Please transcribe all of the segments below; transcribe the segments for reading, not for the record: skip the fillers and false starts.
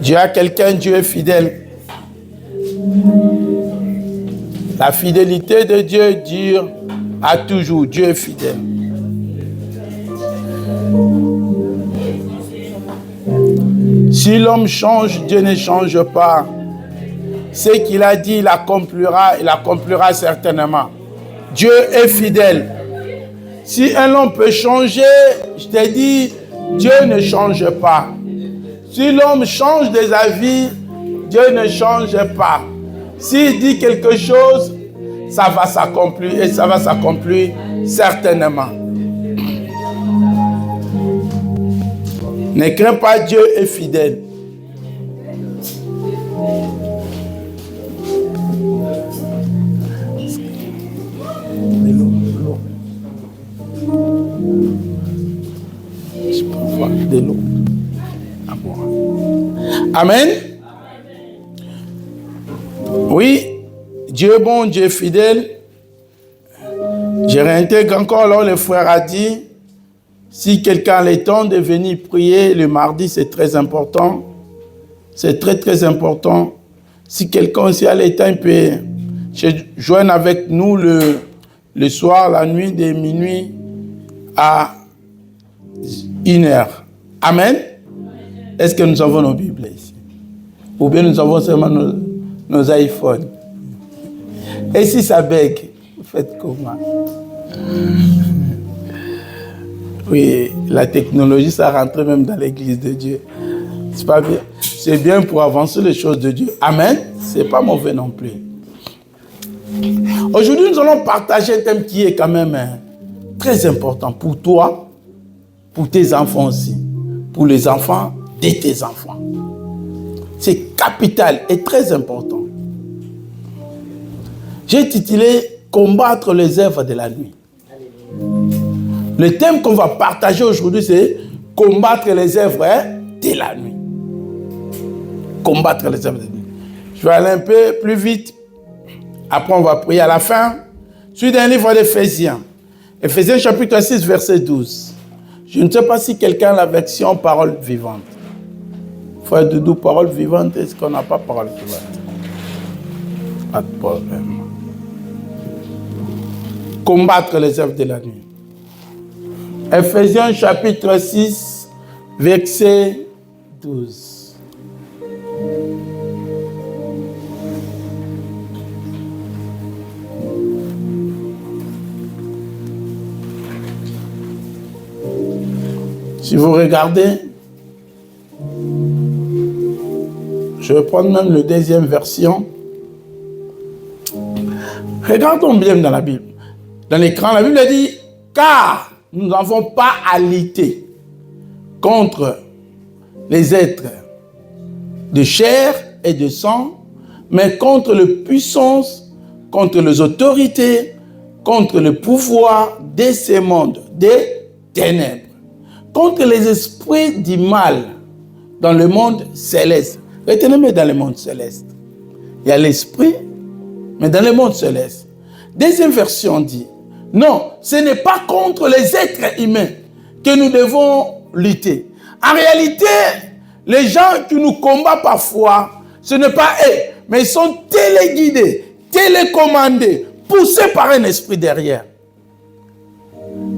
Dieu a quelqu'un, Dieu est fidèle. La fidélité de Dieu dure à toujours. Dieu est fidèle. Si l'homme change, Dieu ne change pas. Ce qu'il a dit, il accomplira certainement. Dieu est fidèle. Si un homme peut changer, je te dis, Dieu ne change pas. Si l'homme change des avis, Dieu ne change pas. S'il dit quelque chose, ça va s'accomplir et ça va s'accomplir certainement. Ne crains pas, Dieu est fidèle. Je peux avoir de l'eau à boire. Amen. Oui, Dieu est bon, Dieu est fidèle. Je réintègre encore là, le frère a dit, si quelqu'un a le temps de venir prier le mardi, c'est très important. C'est très très important. Si quelqu'un aussi a le temps, il peut se joindre avec nous le soir, la nuit, de minuit à 1h. Amen. Est-ce que nous avons nos Bibles ici? Ou bien nous avons seulement nos iPhones? Et si ça bègue, vous faites comment? Oui, la technologie, ça rentre même dans l'église de Dieu. C'est pas bien. C'est bien pour avancer les choses de Dieu. Amen. C'est pas mauvais non plus. Aujourd'hui, nous allons partager un thème qui est quand même très important pour toi, pour tes enfants aussi, pour les enfants de tes enfants. C'est capital et très important. J'ai titulé « Combattre les œuvres de la nuit ». Le thème qu'on va partager aujourd'hui, c'est « Combattre les œuvres de la nuit ». Combattre les œuvres de la nuit. Je vais aller un peu plus vite. Après, on va prier à la fin. Suite d'un livre d'Éphésiens. Éphésiens chapitre 6, verset 12. Je ne sais pas si quelqu'un a la version parole vivante. Frère Doudou, parole vivante, est-ce qu'on n'a pas parole vivante? Pas de problème. Combattre les œuvres de la nuit. Éphésiens chapitre 6, verset 12. Si vous regardez, je vais prendre même la deuxième version. Regardons bien dans la Bible. Dans l'écran, la Bible dit « Car nous n'avons pas à lutter contre les êtres de chair et de sang, mais contre les puissances, contre les autorités, contre le pouvoir de ce monde, des ténèbres, contre les esprits du mal dans le monde céleste. » Retenez-moi dans le monde céleste. Il y a l'esprit, mais dans le monde céleste. Deuxième version dit, non, ce n'est pas contre les êtres humains que nous devons lutter. En réalité, les gens qui nous combattent parfois, ce n'est pas eux, mais ils sont téléguidés, télécommandés, poussés par un esprit derrière.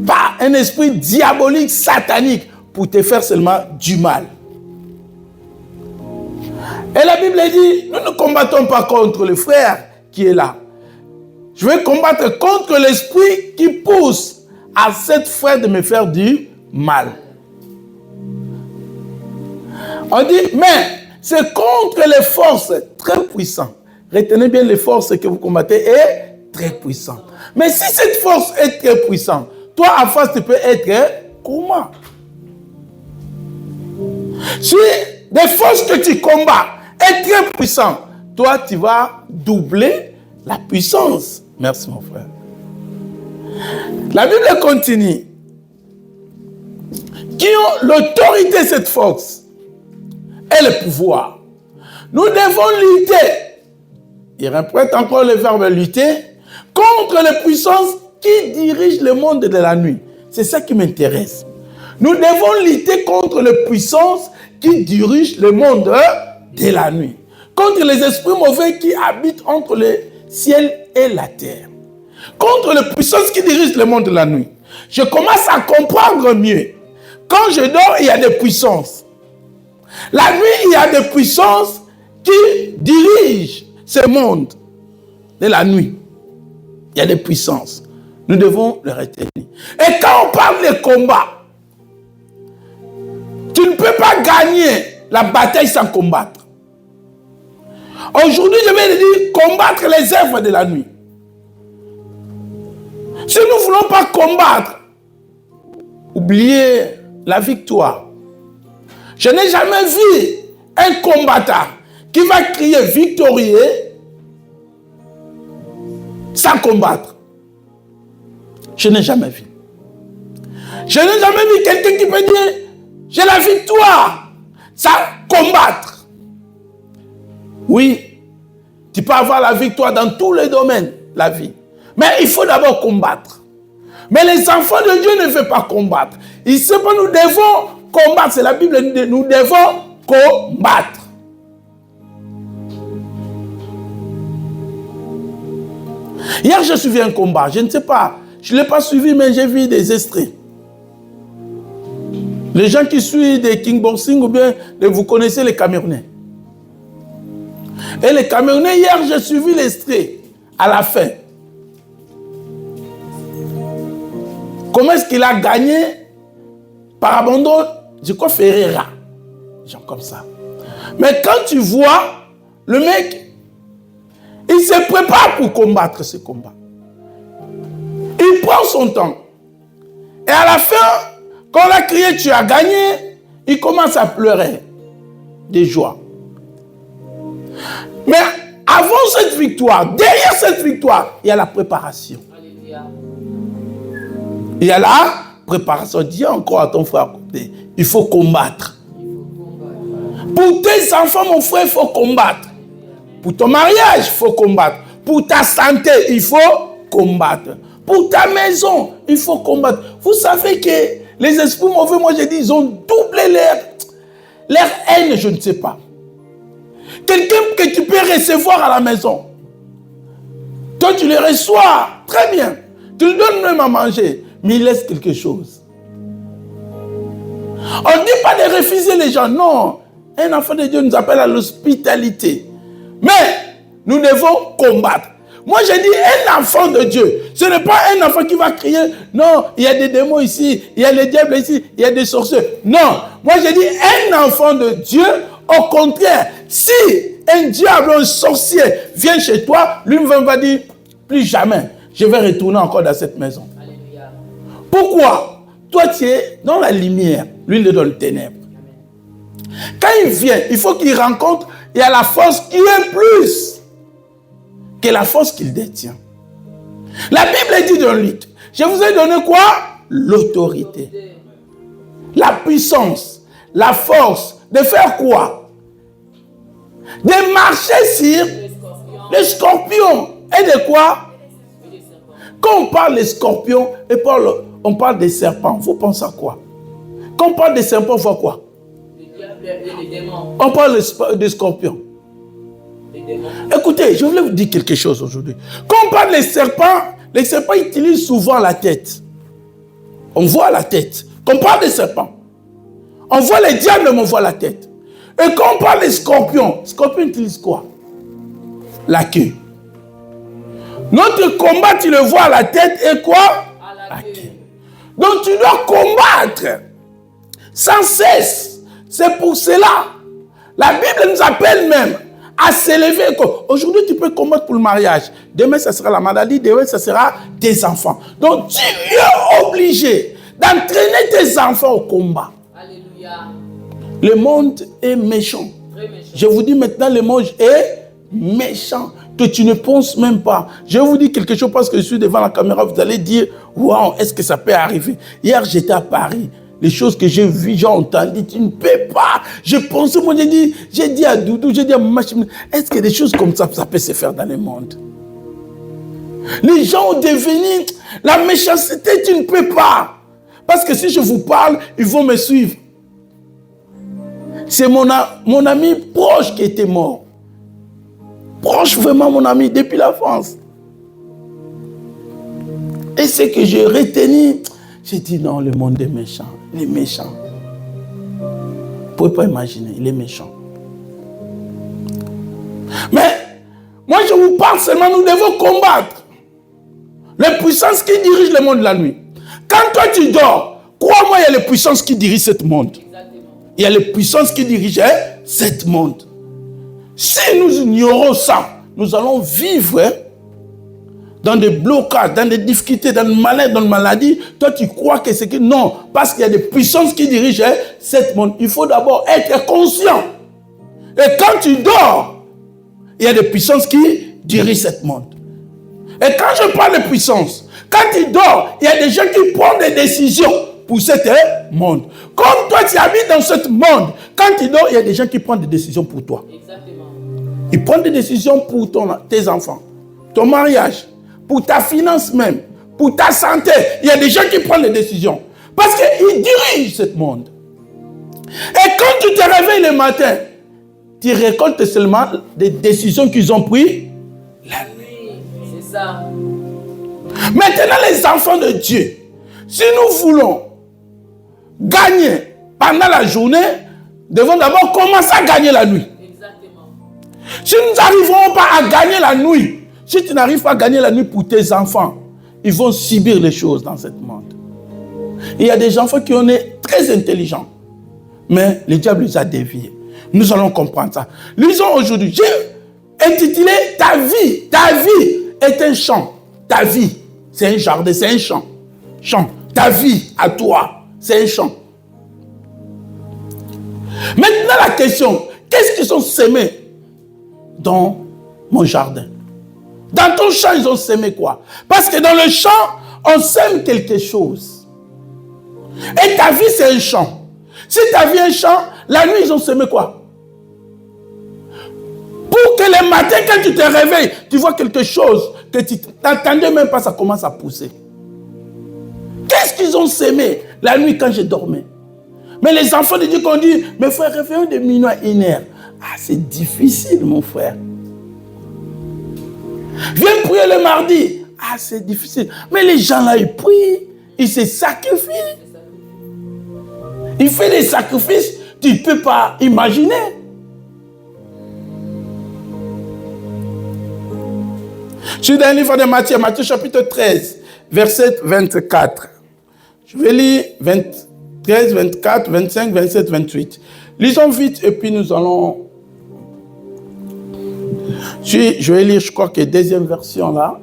Par un esprit diabolique, satanique, pour te faire seulement du mal. Et la Bible dit, nous ne combattons pas contre le frère qui est là. Je vais combattre contre l'esprit qui pousse à cette frère de me faire du mal. On dit, mais c'est contre les forces très puissantes. Retenez bien les forces que vous combattez est très puissante. Mais si cette force est très puissante, toi en face tu peux être comment? Si des forces que tu combats est très puissant, toi tu vas doubler la puissance. Merci mon frère. La Bible continue. Qui ont l'autorité de cette force et le pouvoir. Nous devons lutter. Il répète encore le verbe lutter contre les puissances qui dirigent le monde de la nuit. C'est ça qui m'intéresse. Nous devons lutter contre les puissances qui dirigent le monde de la nuit. Contre les esprits mauvais qui habitent entre le ciel et la terre. Contre les puissances qui dirigent le monde de la nuit. Je commence à comprendre mieux. Quand je dors, il y a des puissances. La nuit, il y a des puissances qui dirigent ce monde de la nuit. Il y a des puissances. Nous devons les retenir. Et quand on parle de combat, tu ne peux pas gagner la bataille sans combattre. Aujourd'hui, je vais dire combattre les œuvres de la nuit. Si nous ne voulons pas combattre, oubliez la victoire. Je n'ai jamais vu un combattant qui va crier victorieux sans combattre. Je n'ai jamais vu. Je n'ai jamais vu quelqu'un qui peut dire j'ai la victoire sans combattre. Oui, tu peux avoir la victoire dans tous les domaines, la vie. Mais il faut d'abord combattre. Mais les enfants de Dieu ne veulent pas combattre. Ils savent que nous devons combattre. C'est la Bible, nous devons combattre. Hier, j'ai suivi un combat. Je ne sais pas. Je ne l'ai pas suivi, mais j'ai vu des extraits. Les gens qui suivent des kickboxing ou bien vous connaissez les Camerounais. Et les Camerounais, hier, j'ai suivi l'extrait à la fin. Comment est-ce qu'il a gagné par abandon, je crois, Ferreira. Genre comme ça. Mais quand tu vois, le mec, il se prépare pour combattre ce combat. Il prend son temps. Et à la fin, quand on a crié, tu as gagné, il commence à pleurer de joie. Mais avant cette victoire, derrière cette victoire, il y a la préparation. Alléluia. Il y a la préparation. Dis encore à ton frère à côté, il faut combattre. Pour tes enfants, mon frère, il faut combattre. Pour ton mariage, il faut combattre. Pour ta santé, il faut combattre. Pour ta maison, il faut combattre. Vous savez que les esprits mauvais, moi je dis, ils ont doublé leur haine, je ne sais pas. Quelqu'un que tu peux recevoir à la maison. Toi, tu le reçois, très bien. Tu lui donnes même à manger, mais il laisse quelque chose. On ne dit pas de refuser les gens, non. Un enfant de Dieu nous appelle à l'hospitalité. Mais nous devons combattre. Moi, je dis un enfant de Dieu. Ce n'est pas un enfant qui va crier, non, il y a des démons ici, il y a les diables ici, il y a des sorciers. Non, moi, je dis un enfant de Dieu. Au contraire, si un diable ou un sorcier vient chez toi, lui ne va pas dire, plus jamais, je vais retourner encore dans cette maison. Alléluia. Pourquoi? Toi, tu es dans la lumière, lui, il est dans le ténèbre. Quand il vient, il faut qu'il rencontre, il y a la force qui est plus que la force qu'il détient. La Bible dit dans Luc, je vous ai donné quoi? L'autorité, la puissance, la force, de faire quoi? De marcher sur les scorpions. Et de quoi? Quand on parle des scorpions, et on parle des serpents, vous pensez à quoi? Quand on parle des serpents, on voit quoi? On parle des scorpions. Écoutez, je voulais vous dire quelque chose aujourd'hui. Quand on parle des serpents utilisent souvent la tête. On voit la tête. Quand on parle des serpents, on voit les diables, mais on voit la tête. Et quand on parle des scorpions utilisent quoi? La queue. Notre combat, tu le vois à la tête et quoi? La queue. Donc tu dois combattre sans cesse. C'est pour cela. La Bible nous appelle même à s'élever. Aujourd'hui, tu peux combattre pour le mariage. Demain, ça sera la maladie. Demain, ça sera tes enfants. Donc, tu es obligé d'entraîner tes enfants au combat. Alléluia. Le monde est méchant. Méchant. Je vous dis maintenant, le monde est méchant. Que tu ne penses même pas. Je vous dis quelque chose parce que je suis devant la caméra. Vous allez dire, waouh, est-ce que ça peut arriver? Hier, j'étais à Paris. Les choses que j'ai vues, j'ai entendu, tu ne peux pas. Je pensais, moi, j'ai dit à Doudou, j'ai dit à Machine, est-ce que des choses comme ça peut se faire dans le monde? Les gens ont devenu, la méchanceté, tu ne peux pas. Parce que si je vous parle, ils vont me suivre. C'est mon ami proche qui était mort. Proche vraiment mon ami depuis la France. Et ce que j'ai retenu, j'ai dit non, le monde est méchant. Il est méchant. Vous ne pouvez pas imaginer, il est méchant. Mais moi je vous parle seulement, nous devons combattre les puissances qui dirigent le monde la nuit. Quand toi tu dors, crois-moi, il y a les puissances qui dirigent ce monde. Il y a les puissances qui dirigent ce monde. Si nous ignorons ça, nous allons vivre dans des blocages, dans des difficultés, dans une maladie. Toi, tu crois que c'est que... Non, parce qu'il y a des puissances qui dirigent ce monde. Il faut d'abord être conscient. Et quand tu dors, il y a des puissances qui dirigent ce monde. Et quand je parle de puissance, quand tu dors, il y a des gens qui prennent des décisions pour ce monde. Comme toi, tu habites dans ce monde, quand tu dors, il y a des gens qui prennent des décisions pour toi. Exactement. Ils prennent des décisions pour tes enfants, ton mariage, pour ta finance même, pour ta santé. Il y a des gens qui prennent des décisions. Parce qu'ils dirigent ce monde. Et quand tu te réveilles le matin, tu récoltes seulement des décisions qu'ils ont prises la nuit. C'est ça. Maintenant, les enfants de Dieu, si nous voulons gagner pendant la journée, nous devons d'abord commencer à gagner la nuit. Exactement. Si nous n'arriverons pas à gagner la nuit, si tu n'arrives pas à gagner la nuit pour tes enfants, ils vont subir les choses dans ce monde. Il y a des enfants qui sont très intelligents, mais le diable les a déviés. Nous allons comprendre ça. Lisons aujourd'hui. J'ai intitulé « Ta vie est un champ. Ta vie, c'est un jardin, c'est un champ. Champ. Ta vie à toi, c'est un champ. » Maintenant la question, qu'est-ce qu'ils ont semé dans mon jardin? Dans ton champ, ils ont semé quoi? Parce que dans le champ, on sème quelque chose. Et ta vie, c'est un champ. Si ta vie est un champ, la nuit, ils ont semé quoi? Pour que le matin, quand tu te réveilles, tu vois quelque chose que tu n'attendais même pas, ça commence à pousser. Qu'est-ce qu'ils ont semé la nuit quand je dormais? Mais les enfants de Dieu qu'on dit, mes frères, réveillons de minuit à 1h. Ah, c'est difficile, mon frère. Viens prier le mardi. Ah, c'est difficile. Mais les gens là, ils prient, ils se sacrifient. Ils font des sacrifices, tu ne peux pas imaginer. Je suis dans le livre de Matthieu, Matthieu chapitre 13, verset 24. Je vais lire 13, 24, 25, 27, 28. Lisons vite et puis nous allons... Je vais lire, je crois que deuxième version là.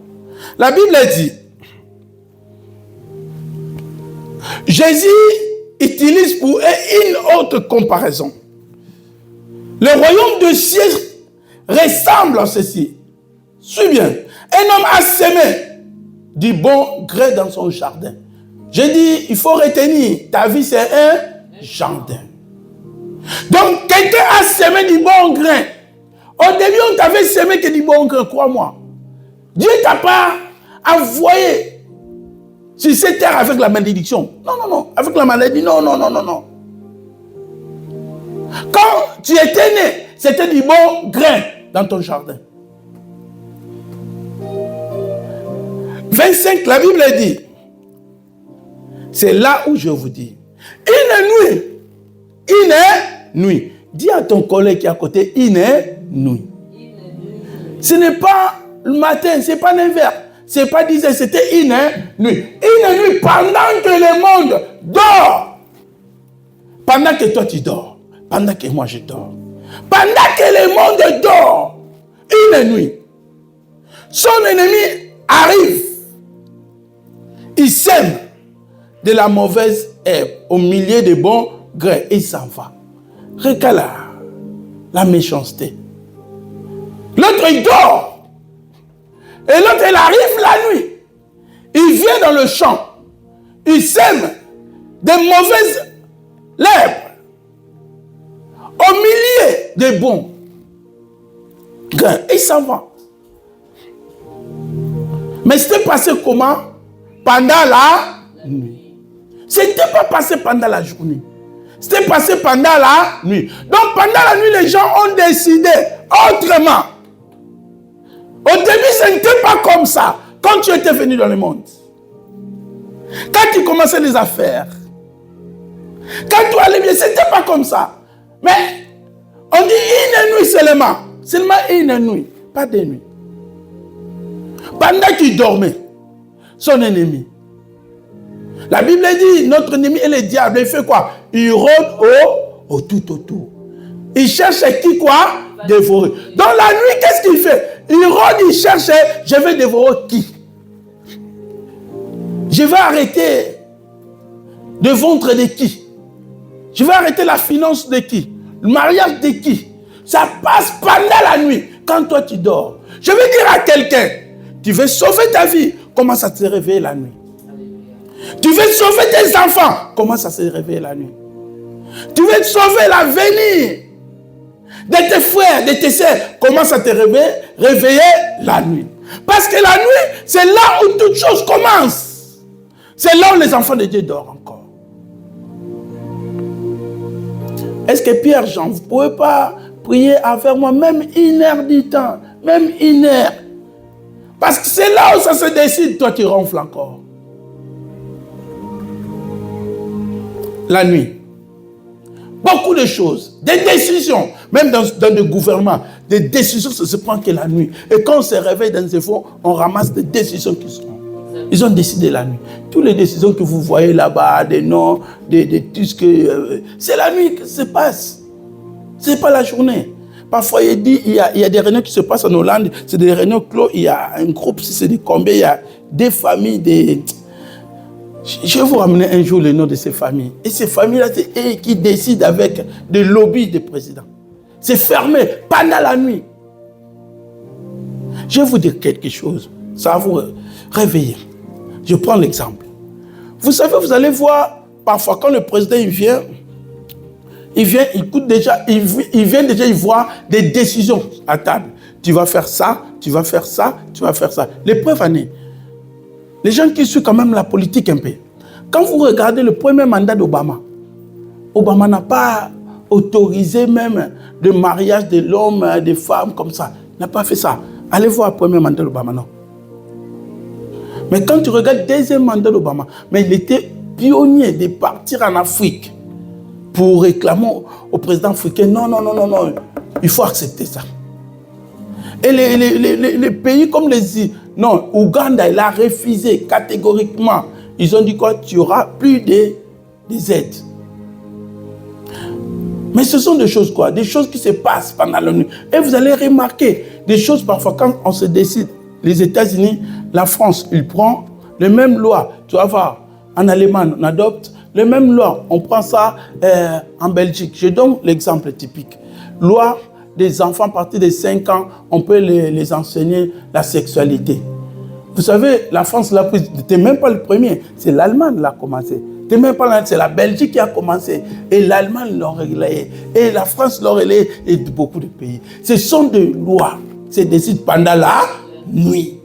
La Bible dit, Jésus utilise pour eux une autre comparaison. Le royaume de cieux ressemble à ceci. Suis bien. Un homme a semé du bon gré dans son jardin. J'ai dit, il faut retenir, ta vie c'est un jardin. Donc, quelqu'un a semé du bon grain. Au début, on t'avait semé que du bon grain, crois-moi. Dieu ne t'a pas envoyé sur cette terre avec la malédiction. Non, non, non. Avec la maladie, non, non, non, non, non. Quand tu étais né, c'était du bon grain dans ton jardin. 25, la Bible dit, c'est là où je vous dis, une nuit. Dis à ton collègue qui est à côté, une nuit. Ce n'est pas le matin, ce n'est pas 9h, ce n'est pas 10h, c'était une nuit. Une nuit pendant que le monde dort. Pendant que toi tu dors. Pendant que moi je dors. Pendant que le monde dort. Une nuit. Son ennemi arrive. Il sème de la mauvaise herbe au milieu des bons grains et il s'en va. Regarde là, la méchanceté. L'autre il dort. Et l'autre il arrive la nuit. Il vient dans le champ. Il sème des mauvaises herbes au milieu des bons grains et il s'en va. Mais c'était passé comment? Pendant la nuit. Ce n'était pas passé pendant la journée. C'était passé pendant la nuit. Donc pendant la nuit, les gens ont décidé autrement. Au début, ce n'était pas comme ça. Quand tu étais venu dans le monde. Quand tu commençais les affaires. Quand tu allais bien, ce n'était pas comme ça. Mais on dit une nuit seulement. Seulement une nuit. Pas deux nuits. Pendant qu'il dormait, son ennemi. La Bible dit, notre ennemi est le diable. Il fait quoi? Il rôde au tout autour. Il cherche qui quoi? Dévorer. Dans la nuit, qu'est-ce qu'il fait? Il rôde, il cherche, je vais dévorer qui? Je vais arrêter le ventre de qui? Je vais arrêter la finance de qui? Le mariage de qui? Ça passe pendant la nuit, quand toi tu dors. Je vais dire à quelqu'un, tu veux sauver ta vie, commence à te réveiller la nuit. Tu veux sauver tes enfants, commence à se réveiller la nuit. Tu veux sauver l'avenir de tes frères, de tes sœurs, commence à te réveiller la nuit. Parce que la nuit, c'est là où toute chose commence. C'est là où les enfants de Dieu dorment encore. Est-ce que Pierre, Jean, vous ne pouvez pas prier avec moi même une heure du temps, même une heure? Parce que c'est là où ça se décide, toi tu ronfles encore. La nuit. Beaucoup de choses, des décisions, même dans le gouvernement, des décisions se prennent que la nuit. Et quand on se réveille dans ces fonds, on ramasse des décisions qui sont. Ils ont décidé la nuit. Toutes les décisions que vous voyez là-bas, des noms, de tout ce que... c'est la nuit que ça se passe. Ce n'est pas la journée. Parfois, il dit, il y a des réunions qui se passent en Hollande, c'est des réunions clos, il y a un groupe, si c'est des combien, il y a des familles, des... Je vais vous ramener un jour le nom de ces familles. Et ces familles-là, c'est eux qui décident avec des lobbies de présidents. C'est fermé pendant la nuit. Je vais vous dire quelque chose. Ça va vous réveiller. Je prends l'exemple. Vous savez, vous allez voir, parfois quand le président il vient, il coûte déjà, il vient déjà, il voit des décisions à table. Tu vas faire ça, tu vas faire ça, tu vas faire ça. Les preuves en est. Les gens qui suivent quand même la politique un peu. Quand vous regardez le premier mandat d'Obama, Obama n'a pas autorisé même le mariage de l'homme, des femmes comme ça. Il n'a pas fait ça. Allez voir le premier mandat d'Obama, non. Mais quand tu regardes le deuxième mandat d'Obama, mais il était pionnier de partir en Afrique pour réclamer au président africain, non, il faut accepter ça. Et les pays comme les... Non, Ouganda, il a refusé catégoriquement. Ils ont dit quoi? Tu auras plus des aides. Mais ce sont des choses quoi? Des choses qui se passent pendant la nuit. Et vous allez remarquer des choses parfois quand on se décide. Les États-Unis, la France, ils prennent les mêmes lois. Tu vas voir, en Allemagne, on adopte les mêmes lois. On prend ça en Belgique. Je donne l'exemple typique. Loi des enfants à partir de 5 ans, on peut les enseigner la sexualité. Vous savez, la France l'a prise, c'était même pas le premier, c'est l'Allemagne qui l'a commencé. C'était même pas c'est la Belgique qui a commencé. Et l'Allemagne l'a relayé. Et la France l'a relayé. Et beaucoup de pays. Ce sont des lois. C'est décidé pendant la nuit.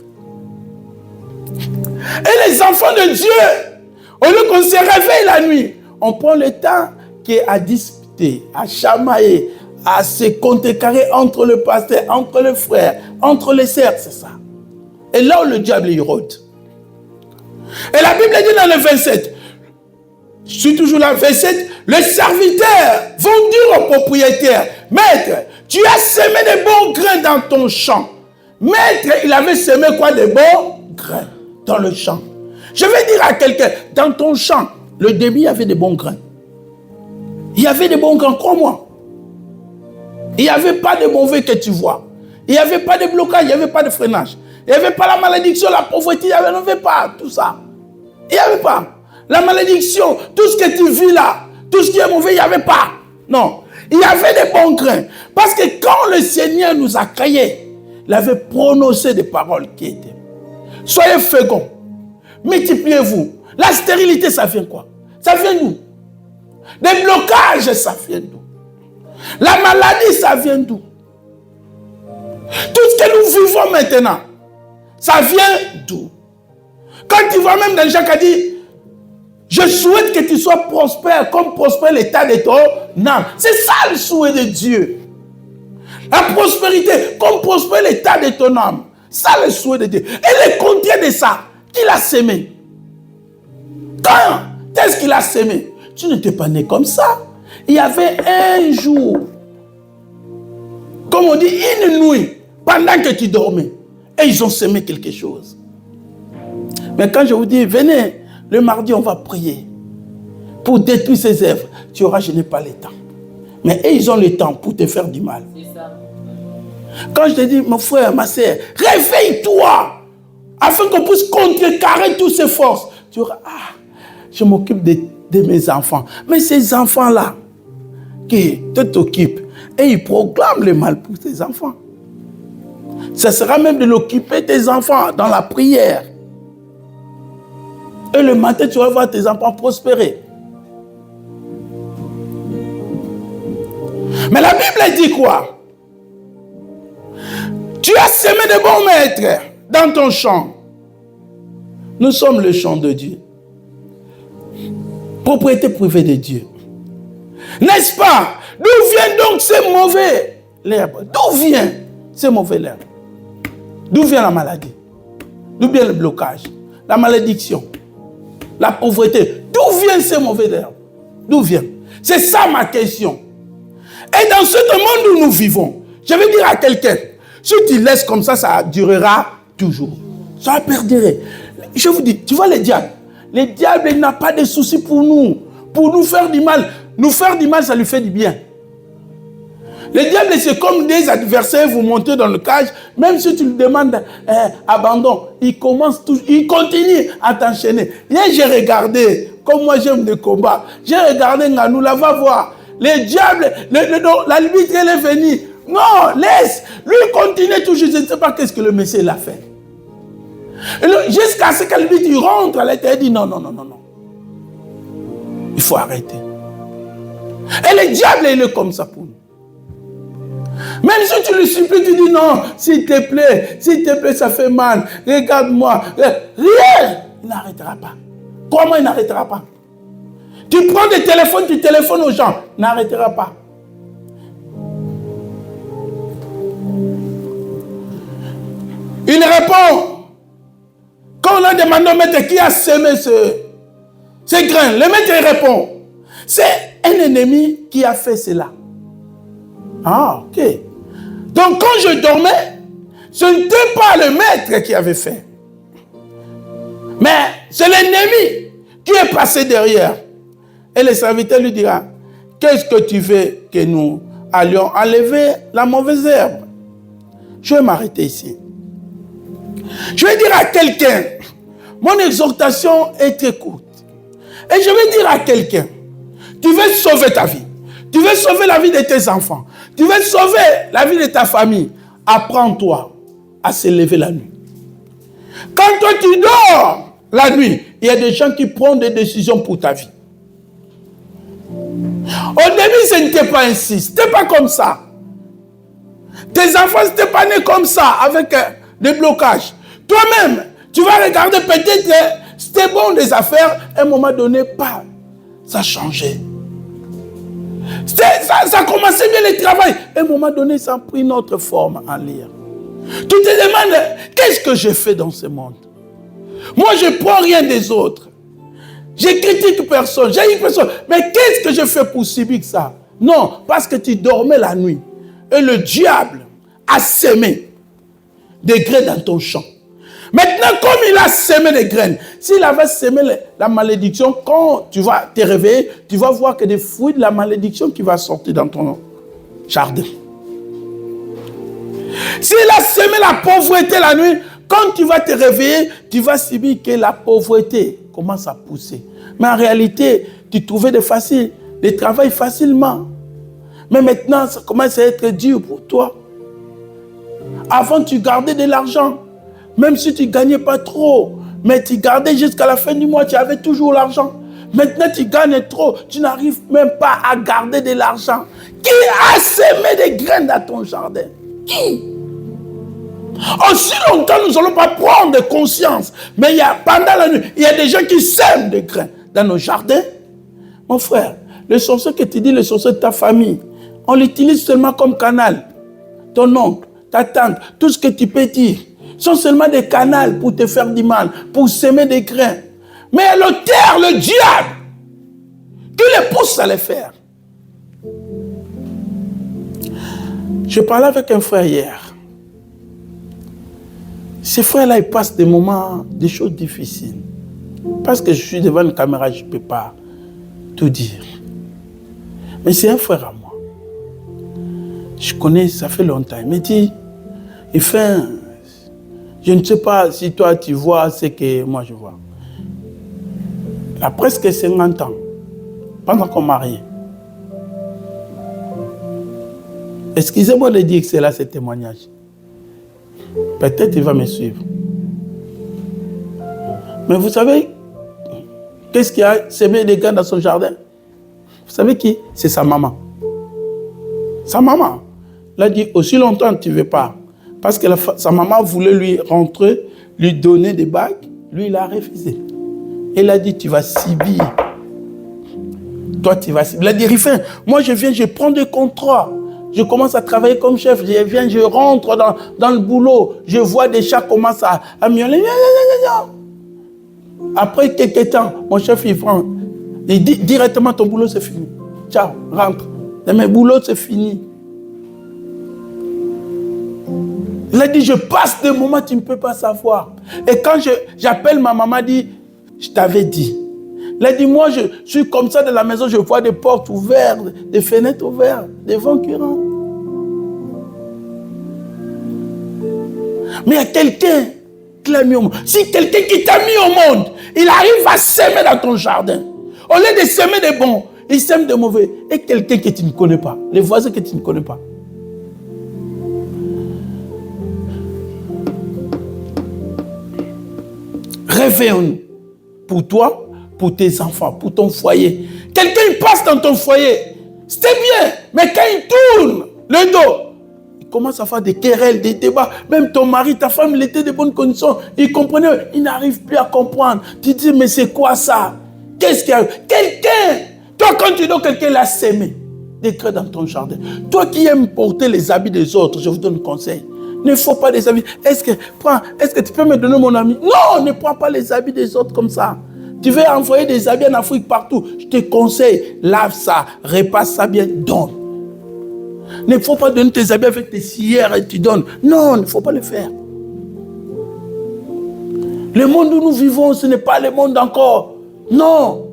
Et les enfants de Dieu, au lieu qu'on se réveille la nuit, on prend le temps qui est à disputer, à chamailler, à se contrecarrer entre le pasteur, entre les frères, entre les sœurs, c'est ça. Et là où le diable il rôde. Et la Bible dit dans le 27, je suis toujours là, 27, les serviteurs vont dire au propriétaire, maître, tu as semé des bons grains dans ton champ. Maître, il avait semé quoi? Des bons grains dans le champ. Je vais dire à quelqu'un, dans ton champ, le début, il y avait des bons grains. Il y avait des bons grains, crois-moi. Il n'y avait pas de mauvais que tu vois. Il n'y avait pas de blocage, il n'y avait pas de freinage. Il n'y avait pas la malédiction, la pauvreté, il n'y avait pas tout ça. Il n'y avait pas. La malédiction, tout ce que tu vis là, tout ce qui est mauvais, il n'y avait pas. Non. Il y avait des bons grains. Parce que quand le Seigneur nous a créés, il avait prononcé des paroles qui étaient. Soyez féconds. Multipliez-vous. La stérilité, ça vient quoi? Ça vient d'où? Des blocages, ça vient d'où? La maladie, ça vient d'où? Tout ce que nous vivons maintenant, ça vient d'où? Quand tu vois même dans Jacques a dit, Je souhaite que tu sois prospère comme prospère l'état de ton âme. C'est ça le souhait de Dieu. La prospérité comme prospère l'état de ton âme. Ça le souhait de Dieu. Et le contraire de ça, qui l'a sémé? Quand est-ce qu'il a sémé? Tu n'étais pas né comme ça. Il y avait un jour, comme on dit, une nuit, pendant que tu dormais. Et ils ont sémé quelque chose. Mais quand je vous dis, venez, le mardi, on va prier pour détruire ces œuvres. Tu auras, je n'ai pas le temps. Mais eux, ils ont le temps pour te faire du mal. C'est ça. Quand je te dis, mon frère, ma soeur, réveille-toi afin qu'on puisse contrecarrer toutes ces forces. Tu auras, je m'occupe de mes enfants. Mais ces enfants-là, qui t'occupent, et ils proclament le mal pour tes enfants. Ça sera même de l'occuper tes enfants dans la prière. Et le matin, tu vas voir tes enfants prospérer. Mais la Bible dit quoi? Tu as semé de bons maîtres dans ton champ. Nous sommes le champ de Dieu. Propriété privée de Dieu. N'est-ce pas? D'où vient donc ce mauvais l'herbe? D'où vient ce mauvais l'herbe? D'où vient la maladie? D'où vient le blocage? La malédiction? La pauvreté? D'où vient ce mauvais l'herbe? D'où vient? C'est ça ma question. Et dans ce monde où nous vivons, je vais dire à quelqu'un, si tu laisses comme ça durera toujours. Ça perdurer. Je vous dis, tu vois le diable? Le diable, il n'a pas de soucis pour nous faire du mal. Nous faire du mal, ça lui fait du bien. Le diable, c'est comme des adversaires, vous montez dans le cage, même si tu lui demandes abandon, il continue à t'enchaîner. Hier, j'ai regardé, comme moi j'aime le combat, j'ai regardé Nganou, là, va voir. Le diable, l'arbitre, elle est venue. Non, laisse, lui continue toujours, je ne sais pas qu'est-ce que le monsieur l'a fait. Jusqu'à ce que l'arbitre rentre à l'intérieur, il dit non. Il faut arrêter. Et le diable, il est comme ça pour nous. Même si tu le supplies, tu dis non, s'il te plaît, ça fait mal, regarde-moi. Rien, il n'arrêtera pas. Comment il n'arrêtera pas? Tu prends des téléphones, tu téléphones aux gens, il n'arrêtera pas. Il répond. Quand on a demandé au maître qui a semé ces grains, le maître répond. C'est un ennemi qui a fait cela. Ah, ok. Donc quand je dormais, ce n'était pas le maître qui avait fait. Mais c'est l'ennemi qui est passé derrière. Et le serviteur lui dira, qu'est-ce que tu veux que nous allions enlever la mauvaise herbe? Je vais m'arrêter ici. Je vais dire à quelqu'un, mon exhortation est très courte. Et je vais dire à quelqu'un, tu veux sauver ta vie. Tu veux sauver la vie de tes enfants. Tu veux sauver la vie de ta famille. Apprends-toi à se lever la nuit. Quand toi tu dors la nuit, il y a des gens qui prennent des décisions pour ta vie. Au début, ce n'était pas ainsi. Ce n'était pas comme ça. Tes enfants n'étaient pas nés comme ça, avec des blocages. Toi-même, tu vas regarder peut-être, c'était bon des affaires, à un moment donné, pas. Ça a changé. Ça commençait bien le travail. À un moment donné, ça a pris une autre forme en lire. Tu te demandes, qu'est-ce que je fais dans ce monde? Moi, je ne prends rien des autres. Je critique personne, j'ai une personne. Mais qu'est-ce que je fais pour subir ça? Non, parce que tu dormais la nuit. Et le diable a sémé des graines dans ton champ. Maintenant, comme il a sémé des graines, s'il avait sémé la malédiction, quand tu vas te réveiller, tu vas voir que des fruits de la malédiction qui vont sortir dans ton jardin. S'il a sémé la pauvreté la nuit, quand tu vas te réveiller, tu vas subir que la pauvreté commence à pousser. Mais en réalité, tu trouvais des travail facilement. Mais maintenant, ça commence à être dur pour toi. Avant, tu gardais de l'argent. Même si tu ne gagnais pas trop, mais tu gardais jusqu'à la fin du mois, tu avais toujours l'argent. Maintenant, tu gagnes trop, tu n'arrives même pas à garder de l'argent. Qui a semé des graines dans ton jardin? Qui? Aussi longtemps, nous n'allons pas prendre conscience. Mais pendant la nuit, il y a des gens qui sèment des graines dans nos jardins. Mon frère, le sorcier que tu dis, le sorcier de ta famille, on l'utilise seulement comme canal. Ton oncle, ta tante, tout ce que tu peux dire, sont seulement des canaux pour te faire du mal, pour semer des grains. Mais l'auteur, le diable, qui les pousse à les faire. Je parlais avec un frère hier. Ces frères-là, ils passent des moments, des choses difficiles. Parce que je suis devant une caméra, je ne peux pas tout dire. Mais c'est un frère à moi. Je connais, ça fait longtemps. Il me dit, il fait, je ne sais pas si toi tu vois ce que moi je vois. Il a presque 50 ans, pendant qu'on mariait. Excusez-moi de dire que c'est là ce témoignage. Peut-être il va me suivre. Mais vous savez, qu'est-ce qui a semé des grains dans son jardin? Vous savez qui? C'est sa maman. Sa maman. Elle a dit, aussi longtemps tu ne veux pas. Parce que sa maman voulait lui rentrer, lui donner des bagues. Lui, il a refusé. Elle a dit, tu vas subir. Toi, tu vas subir. Il a dit, Rifin, moi je viens, je prends des contrats. Je commence à travailler comme chef. Je viens, je rentre dans le boulot. Je vois des chats commencent à miauler. Après quelques temps, mon chef, il prend. Il dit directement, ton boulot, c'est fini. Ciao, rentre. Et mes boulots, c'est fini. Il a dit, je passe des moments, tu ne peux pas savoir. Et quand j'appelle ma maman, dit, je t'avais dit. Il a dit, moi, je suis comme ça dans la maison, je vois des portes ouvertes, des fenêtres ouvertes, des vents qui rentrent. Mais il y a quelqu'un qui l'a mis au monde. Si quelqu'un qui t'a mis au monde, il arrive à s'aimer dans ton jardin. Au lieu de s'aimer des bons, il s'aime des mauvais. Et quelqu'un que tu ne connais pas, les voisins que tu ne connais pas. Réveillons-nous pour toi, pour tes enfants, pour ton foyer. Quelqu'un passe dans ton foyer, c'était bien, mais quand il tourne le dos, il commence à faire des querelles, des débats. Même ton mari, ta femme, il était de bonnes conditions. Il comprenait, il n'arrive plus à comprendre. Tu dis, mais c'est quoi ça? Qu'est-ce qu'il y a? Quelqu'un, toi quand tu dois quelqu'un l'a sémé, des grains dans ton jardin. Toi qui aimes porter les habits des autres, je vous donne un conseil. Ne faut pas des habits. Est-ce que tu peux me donner mon ami? Non, ne prends pas les habits des autres comme ça. Tu veux envoyer des habits en Afrique partout. Je te conseille, lave ça, repasse ça bien, donne. Ne faut pas donner tes habits avec tes cierres et tu donnes. Non, il ne faut pas le faire. Le monde où nous vivons, ce n'est pas le monde encore. Non.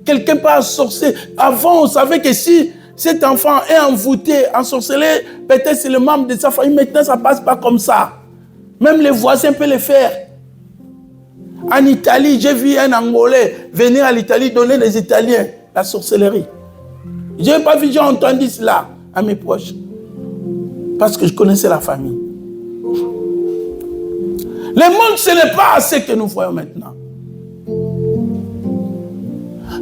Quelqu'un peut ensorceler. Avant, on savait que si cet enfant est envoûté, ensorcelé, peut-être c'est le membre de sa famille. Maintenant, ça ne passe pas comme ça. Même les voisins peuvent le faire. En Italie, j'ai vu un Angolais venir à l'Italie donner les Italiens la sorcellerie. Je n'ai pas vu, j'ai entendu cela à mes proches. Parce que je connaissais la famille. Le monde, ce n'est pas ce que nous voyons maintenant.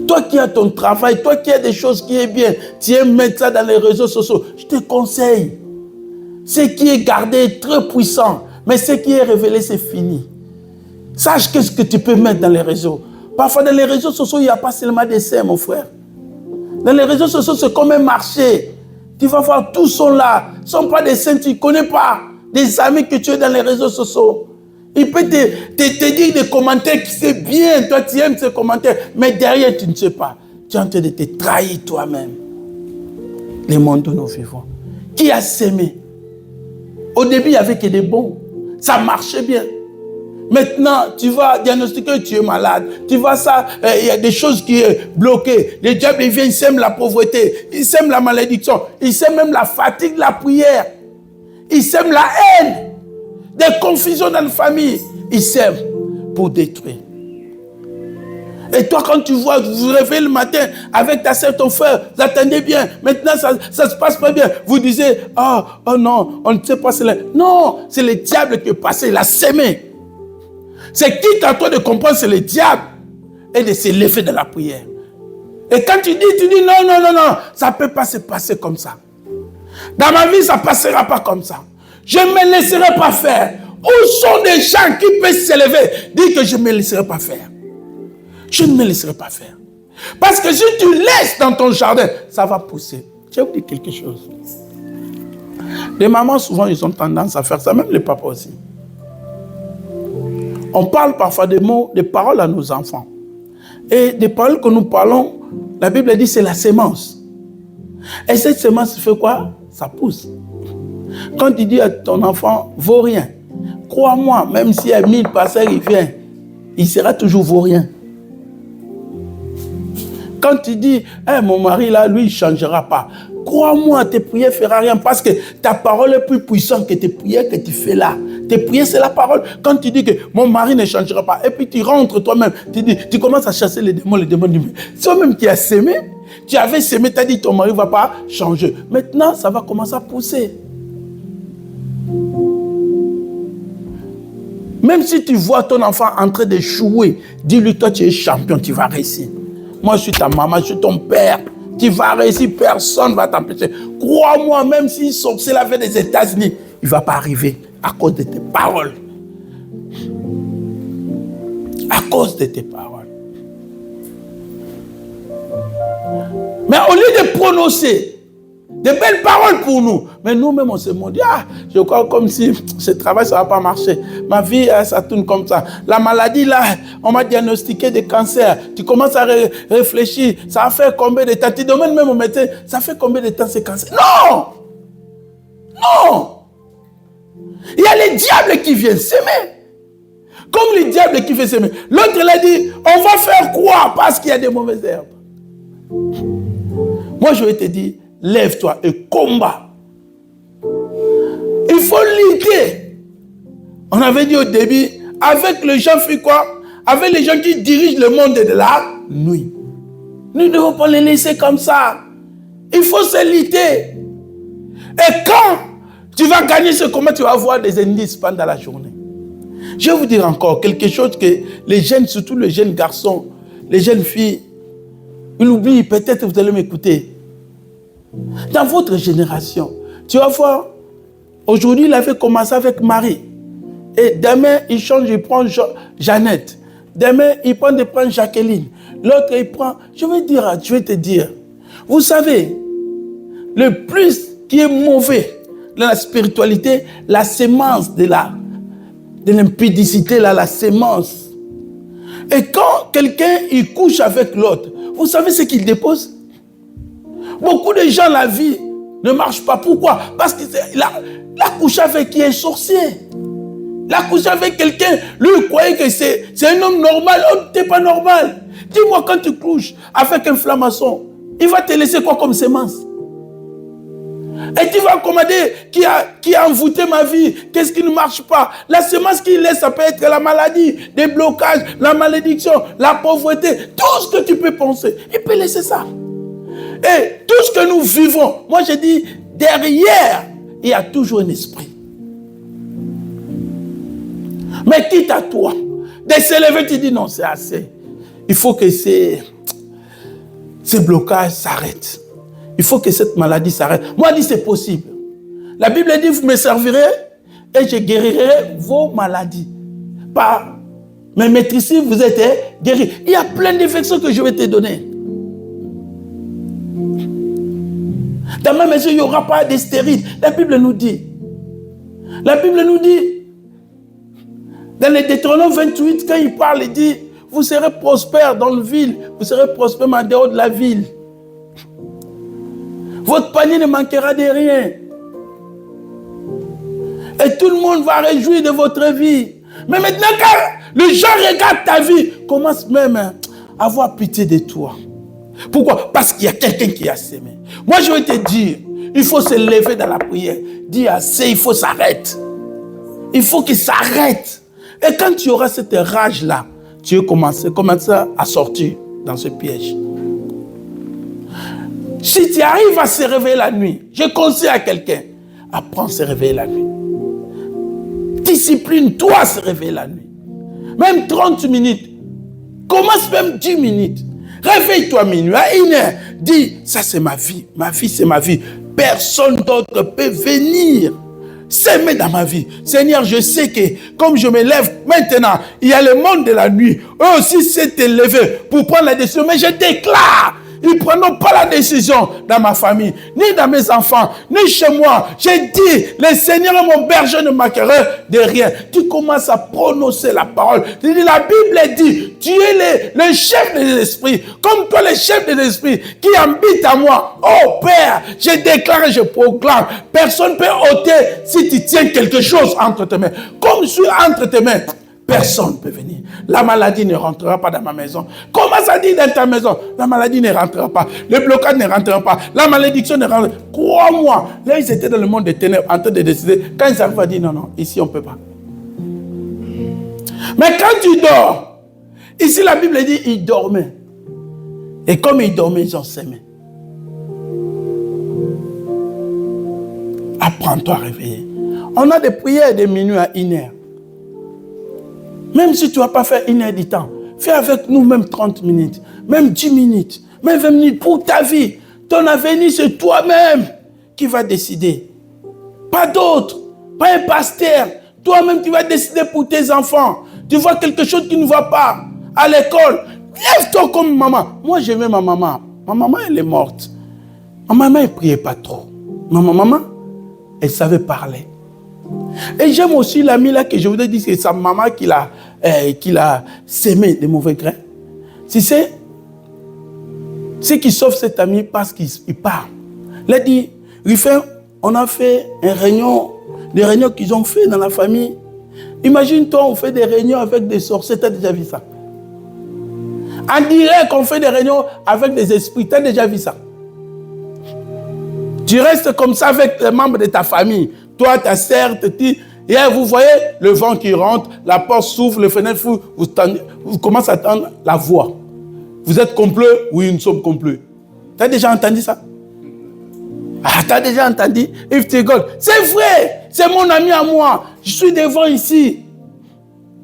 Toi qui as ton travail, toi qui as des choses qui est bien, tu aimes mettre ça dans les réseaux sociaux, je te conseille. Ce qui est gardé est très puissant, mais ce qui est révélé, c'est fini. Sache qu'est-ce que tu peux mettre dans les réseaux. Parfois, dans les réseaux sociaux, il n'y a pas seulement des dessins, mon frère. Dans les réseaux sociaux, c'est comme un marché. Tu vas voir, tous sont là. Ce ne sont pas des saints, tu ne connais pas. Des amis que tu as dans les réseaux sociaux. Il peut te dire des commentaires qui c'est bien. Toi, tu aimes ces commentaires. Mais derrière, tu ne sais pas. Tu es en train de te trahir toi-même. Le monde où nous vivons. Qui a sémé? Au début, il n'y avait que des bons. Ça marchait bien. Maintenant, tu vas diagnostiquer que tu es malade. Tu vois ça, il y a des choses qui sont bloquées. Le diable vient, il sème la pauvreté. Il sème la malédiction. Il sème même la fatigue de la prière. Il sème la haine. Des confusions dans la famille. Il sème pour détruire. Et toi, quand tu vois, vous vous réveillez le matin avec ta sœur, ton frère, vous attendez bien. Maintenant, ça se passe pas bien. Vous disiez, oh non, on ne sait pas cela. Non, c'est le diable qui est passé, il a sémé. C'est qui à toi de comprendre, c'est le diable. Et de se lever de la prière. Et quand tu dis non, ça ne peut pas se passer comme ça. Dans ma vie, ça ne passera pas comme ça. Je ne me laisserai pas faire. Où sont des gens qui peuvent se lever, dire que je ne me laisserai pas faire? Je ne me laisserai pas faire. Parce que si tu laisses dans ton jardin, ça va pousser. Je vais vous dire quelque chose. Les mamans, souvent, ils ont tendance à faire ça, même les papas aussi. On parle parfois des mots, des paroles à nos enfants. Et des paroles que nous parlons, la Bible dit c'est la sémence. Et cette sémence fait quoi? Ça pousse. Quand tu dis à ton enfant, vaut rien, crois-moi, même s'il y a 1000 passeurs, il vient, il sera toujours vaut rien. Quand tu dis, hey, mon mari là, lui, il ne changera pas. Crois-moi, tes prières ne feront rien parce que ta parole est plus puissante que tes prières que tu fais là. Tes prières, c'est la parole. Quand tu dis que mon mari ne changera pas, et puis tu rentres toi-même, tu commences à chasser les démons disent, c'est toi-même qui as sémé. Tu avais sémé, tu as dit ton mari ne va pas changer. Maintenant, ça va commencer à pousser. Même si tu vois ton enfant en train d'échouer, dis-lui, toi tu es champion, tu vas réussir. Moi je suis ta maman, je suis ton père. Tu vas réussir, personne ne va t'empêcher. Crois-moi, même s'il sortait la veille des États-Unis, il ne va pas arriver à cause de tes paroles. À cause de tes paroles. Mais au lieu de prononcer de belles paroles pour nous, mais nous-mêmes on se dit, ah, je crois comme si ce travail ça ne va pas marcher. Ma vie, ça tourne comme ça. La maladie là, on m'a diagnostiqué des cancers. Tu commences à réfléchir, ça a fait combien de temps? Tu demandes même au médecin, ça fait combien de temps ces cancers? Non! Non! Il y a les diables qui viennent s'aimer. Comme les diables qui viennent s'aimer. L'autre il a dit, on va faire quoi? Parce qu'il y a des mauvaises herbes. Moi je vais te dire, lève-toi et combat. Il faut lutter. On avait dit au début, avec les gens fait quoi? Avec les gens qui dirigent le monde de la nuit. Nous ne devons pas les laisser comme ça. Il faut se lutter. Et quand tu vas gagner ce combat, tu vas avoir des indices pendant la journée. Je vais vous dire encore quelque chose que les jeunes, surtout les jeunes garçons, les jeunes filles, ils oublient, peut-être vous allez m'écouter. Dans votre génération, tu vas voir, aujourd'hui il avait commencé avec Marie. Et demain il change, il prend Jeannette. Demain il prend Jacqueline. L'autre il prend, je vais te dire, vous savez, le plus qui est mauvais dans la spiritualité, la sémence de l'impudicité, la sémence. Et quand quelqu'un il couche avec l'autre, vous savez ce qu'il dépose? Beaucoup de gens, la vie ne marche pas. Pourquoi? Parce qu'il a couché avec qui est sorcier. Il a couché avec quelqu'un, lui il croyait que c'est un homme normal. Oh, t'es pas normal. Dis-moi, quand tu couches avec un franc-maçon, il va te laisser quoi comme sémence? Et tu vas commander qui a envoûté ma vie, qu'est-ce qui ne marche pas? La semence qu'il laisse, ça peut être la maladie, des blocages, la malédiction, la pauvreté, tout ce que tu peux penser. Il peut laisser ça. Et tout ce que nous vivons, moi je dis, derrière, il y a toujours un esprit. Mais quitte à toi, de s'élever, tu dis non, c'est assez. Il faut que ces blocages s'arrêtent. Il faut que cette maladie s'arrête. Moi, je dis c'est possible. La Bible dit, vous me servirez et je guérirai vos maladies. Par mes maîtrises, vous êtes guéris. Il y a plein d'infections que je vais te donner. Dans ma maison, il n'y aura pas de stérile. La Bible nous dit. La Bible nous dit. Dans les Deutéronome 28, quand il parle, il dit, vous serez prospères dans la ville, vous serez prospères en dehors de la ville. Votre panier ne manquera de rien. Et tout le monde va réjouir de votre vie. Mais maintenant, quand les gens regardent ta vie, commencent même à avoir pitié de toi. Pourquoi? Parce qu'il y a quelqu'un qui a sémé. Moi, je vais te dire, il faut se lever dans la prière. Dire assez, il faut s'arrêter. Il faut qu'il s'arrête. Et quand tu auras cette rage-là, tu vas commencer à sortir dans ce piège. Si tu arrives à se réveiller la nuit, je conseille à quelqu'un, apprends à se réveiller la nuit. Discipline-toi à se réveiller la nuit. Même 30 minutes. Commence même 10 minutes. Réveille-toi minuit, à 1h. Dis, ça c'est ma vie. Ma vie c'est ma vie. Personne d'autre peut venir s'aimer dans ma vie. Seigneur, je sais que comme je me lève maintenant, il y a le monde de la nuit. Eux aussi s'est élevé pour prendre la décision. Mais je déclare, ils ne prendront pas la décision dans ma famille, ni dans mes enfants, ni chez moi. J'ai dit, le Seigneur est mon berger, ne manquera de rien. Tu commences à prononcer la parole. Tu dis, la Bible dit, tu es le chef des esprits, comme toi le chef des esprits qui habite à moi. Oh Père, je déclare et je proclame, personne ne peut ôter si tu tiens quelque chose entre tes mains. Comme je suis entre tes mains, personne ne peut venir. La maladie ne rentrera pas dans ma maison. Comment ça dit dans ta maison? La maladie ne rentrera pas. Le blocage ne rentrera pas. La malédiction ne rentrera pas. Crois-moi. Là, ils étaient dans le monde des ténèbres en train de décider. Quand ils arrivent à dire non, ici on ne peut pas. Mais quand tu dors, ici la Bible dit ils dormaient. Et comme ils dormaient, ils ont s'aimé. Apprends-toi à réveiller. On a des prières de minuit à 1h. Même si tu ne vas pas faire 1 heure du temps, fais avec nous même 30 minutes, même 10 minutes, même 20 minutes pour ta vie. Ton avenir, c'est toi-même qui vas décider. Pas d'autre, pas un pasteur. Toi-même, tu vas décider pour tes enfants. Tu vois quelque chose qui ne va pas à l'école. Lève-toi comme maman. Moi, j'aimais ma maman. Ma maman, elle est morte. Ma maman, elle ne priait pas trop. Ma maman, elle savait parler. Et j'aime aussi l'ami là que je voudrais dire, c'est sa maman qui l'a sémé de mauvais grains. Tu sais, ce qui sauve cet ami parce qu'il parle. Il a dit, Rufin, on a fait une réunion, des réunions qu'ils ont fait dans la famille. Imagine-toi, on fait des réunions avec des sorciers, tu as déjà vu ça? On dirait qu'on fait des réunions avec des esprits, tu as déjà vu ça? Tu restes comme ça avec les membres de ta famille. Toi, ta sœur, et vous voyez le vent qui rentre, la porte s'ouvre, les fenêtres s'ouvrent, vous commencez à entendre la voix. Vous êtes complet? Oui, nous sommes complets. Tu as déjà entendu ça? Ah, tu as déjà entendu? If tu rigoles. C'est vrai, c'est mon ami à moi. Je suis devant ici.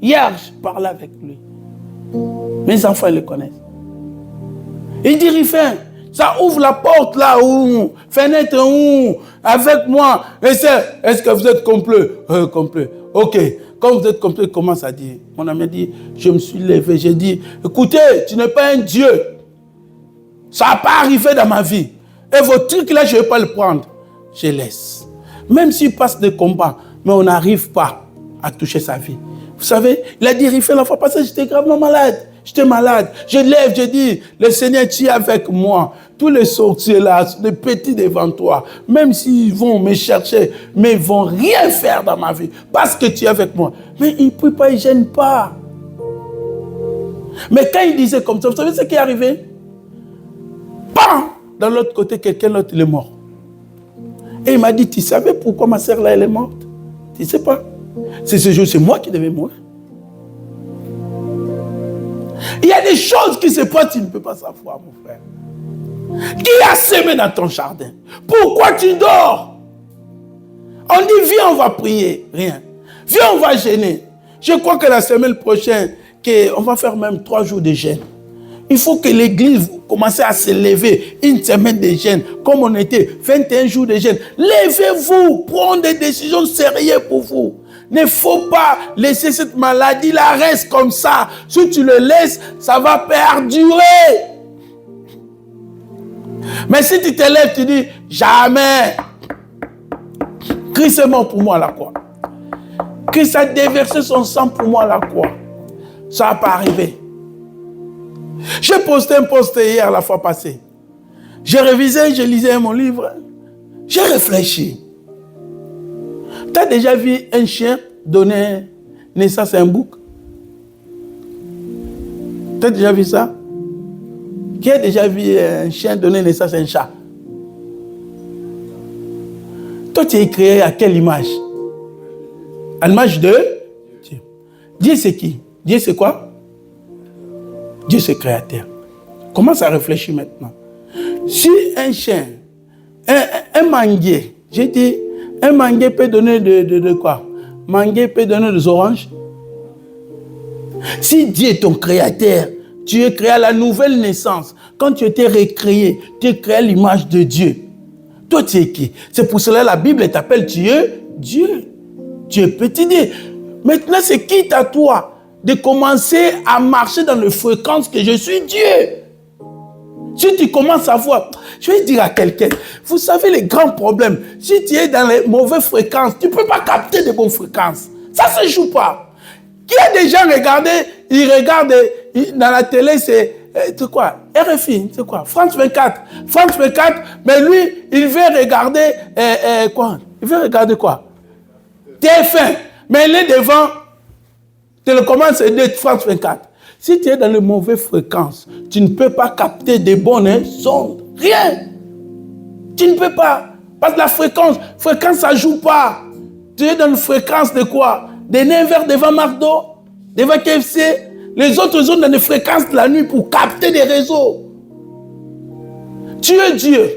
Hier, je parlais avec lui. Mes enfants, ils le connaissent. Il dit, Rufin, ça ouvre la porte là, où, fenêtre, où, avec moi. Est-ce que vous êtes complet? Complet. Ok. Quand vous êtes complet, commence à dire. Mon ami dit, je me suis levé, j'ai dit, écoutez, tu n'es pas un Dieu. Ça n'a pas arrivé dans ma vie. Et vos trucs là, je ne vais pas le prendre. Je laisse. Même s'il passe des combats, mais on n'arrive pas à toucher sa vie. Vous savez, il a dit, il fait la fois passée, j'étais gravement malade. J'étais malade. Je lève, je dis, le Seigneur, tu es avec moi. Tous les sorciers là, les petits devant toi, même s'ils vont me chercher, mais ils ne vont rien faire dans ma vie parce que tu es avec moi. Mais ils ne prient pas, ils ne gênent pas. Mais quand il disait comme ça, vous savez ce qui est arrivé? Bam! Dans l'autre côté, quelqu'un d'autre, il est mort. Et il m'a dit, tu savais pourquoi ma sœur là, elle est morte? Tu ne sais pas. C'est ce jour, c'est moi qui devais mourir. Il y a des choses qui se passent, tu ne peux pas savoir, mon frère. Qui a semé dans ton jardin? Pourquoi tu dors? On dit, viens, on va prier. Rien. Viens, on va jeûner. Je crois que la semaine prochaine, on va faire même 3 jours de jeûne. Il faut que l'église commence à se lever. Une semaine de jeûne, comme on était, 21 jours de jeûne. Levez-vous, prenez des décisions sérieuses pour vous. Il ne faut pas laisser cette maladie là reste comme ça. Si tu le laisses, ça va perdurer. Mais si tu te lèves, tu dis, jamais. Christ est mort pour moi à la croix. Christ a déversé son sang pour moi à la croix. Ça n'a pas arrivé. J'ai posté un post hier la fois passée. J'ai révisé, je lisais mon livre. J'ai réfléchi. Tu as déjà vu un chien donner naissance à un bouc? Tu as déjà vu ça? Qui a déjà vu un chien donner naissance à un chat? Toi, tu es créé à quelle image? À l'image de Dieu. Dieu, c'est qui? Dieu, c'est quoi? Dieu, c'est créateur. Commence à réfléchir maintenant. Si un chien, un manguier, j'ai dit, un manguier peut donner de quoi? Manguier peut donner des oranges. Si Dieu est ton créateur, tu es créé à la nouvelle naissance. Quand tu étais recréé, tu es créé à l'image de Dieu. Toi, tu es qui? C'est pour cela que la Bible t'appelle, tu es Dieu. Dieu peut t'aider. Maintenant, c'est quitte à toi de commencer à marcher dans les fréquences que je suis Dieu. Si tu commences à voir, je vais dire à quelqu'un, vous savez les grands problèmes, si tu es dans les mauvaises fréquences, tu ne peux pas capter de bonnes fréquences. Ça ne se joue pas. Qui a déjà regardé, il regarde dans la télé, c'est quoi? RFI, c'est quoi? France 24. France 24, mais lui, il veut regarder quoi? Il veut regarder quoi? TF1. Mais il est devant Télécommande, c'est de France 24. Si tu es dans les mauvaises fréquences, tu ne peux pas capter des bonnes ondes. Rien. Tu ne peux pas. Parce que la fréquence, ça ne joue pas. Tu es dans une fréquence de quoi? Des Nevers devant McDo, devant KFC. Les autres sont dans des fréquences de la nuit pour capter des réseaux. Tu es Dieu.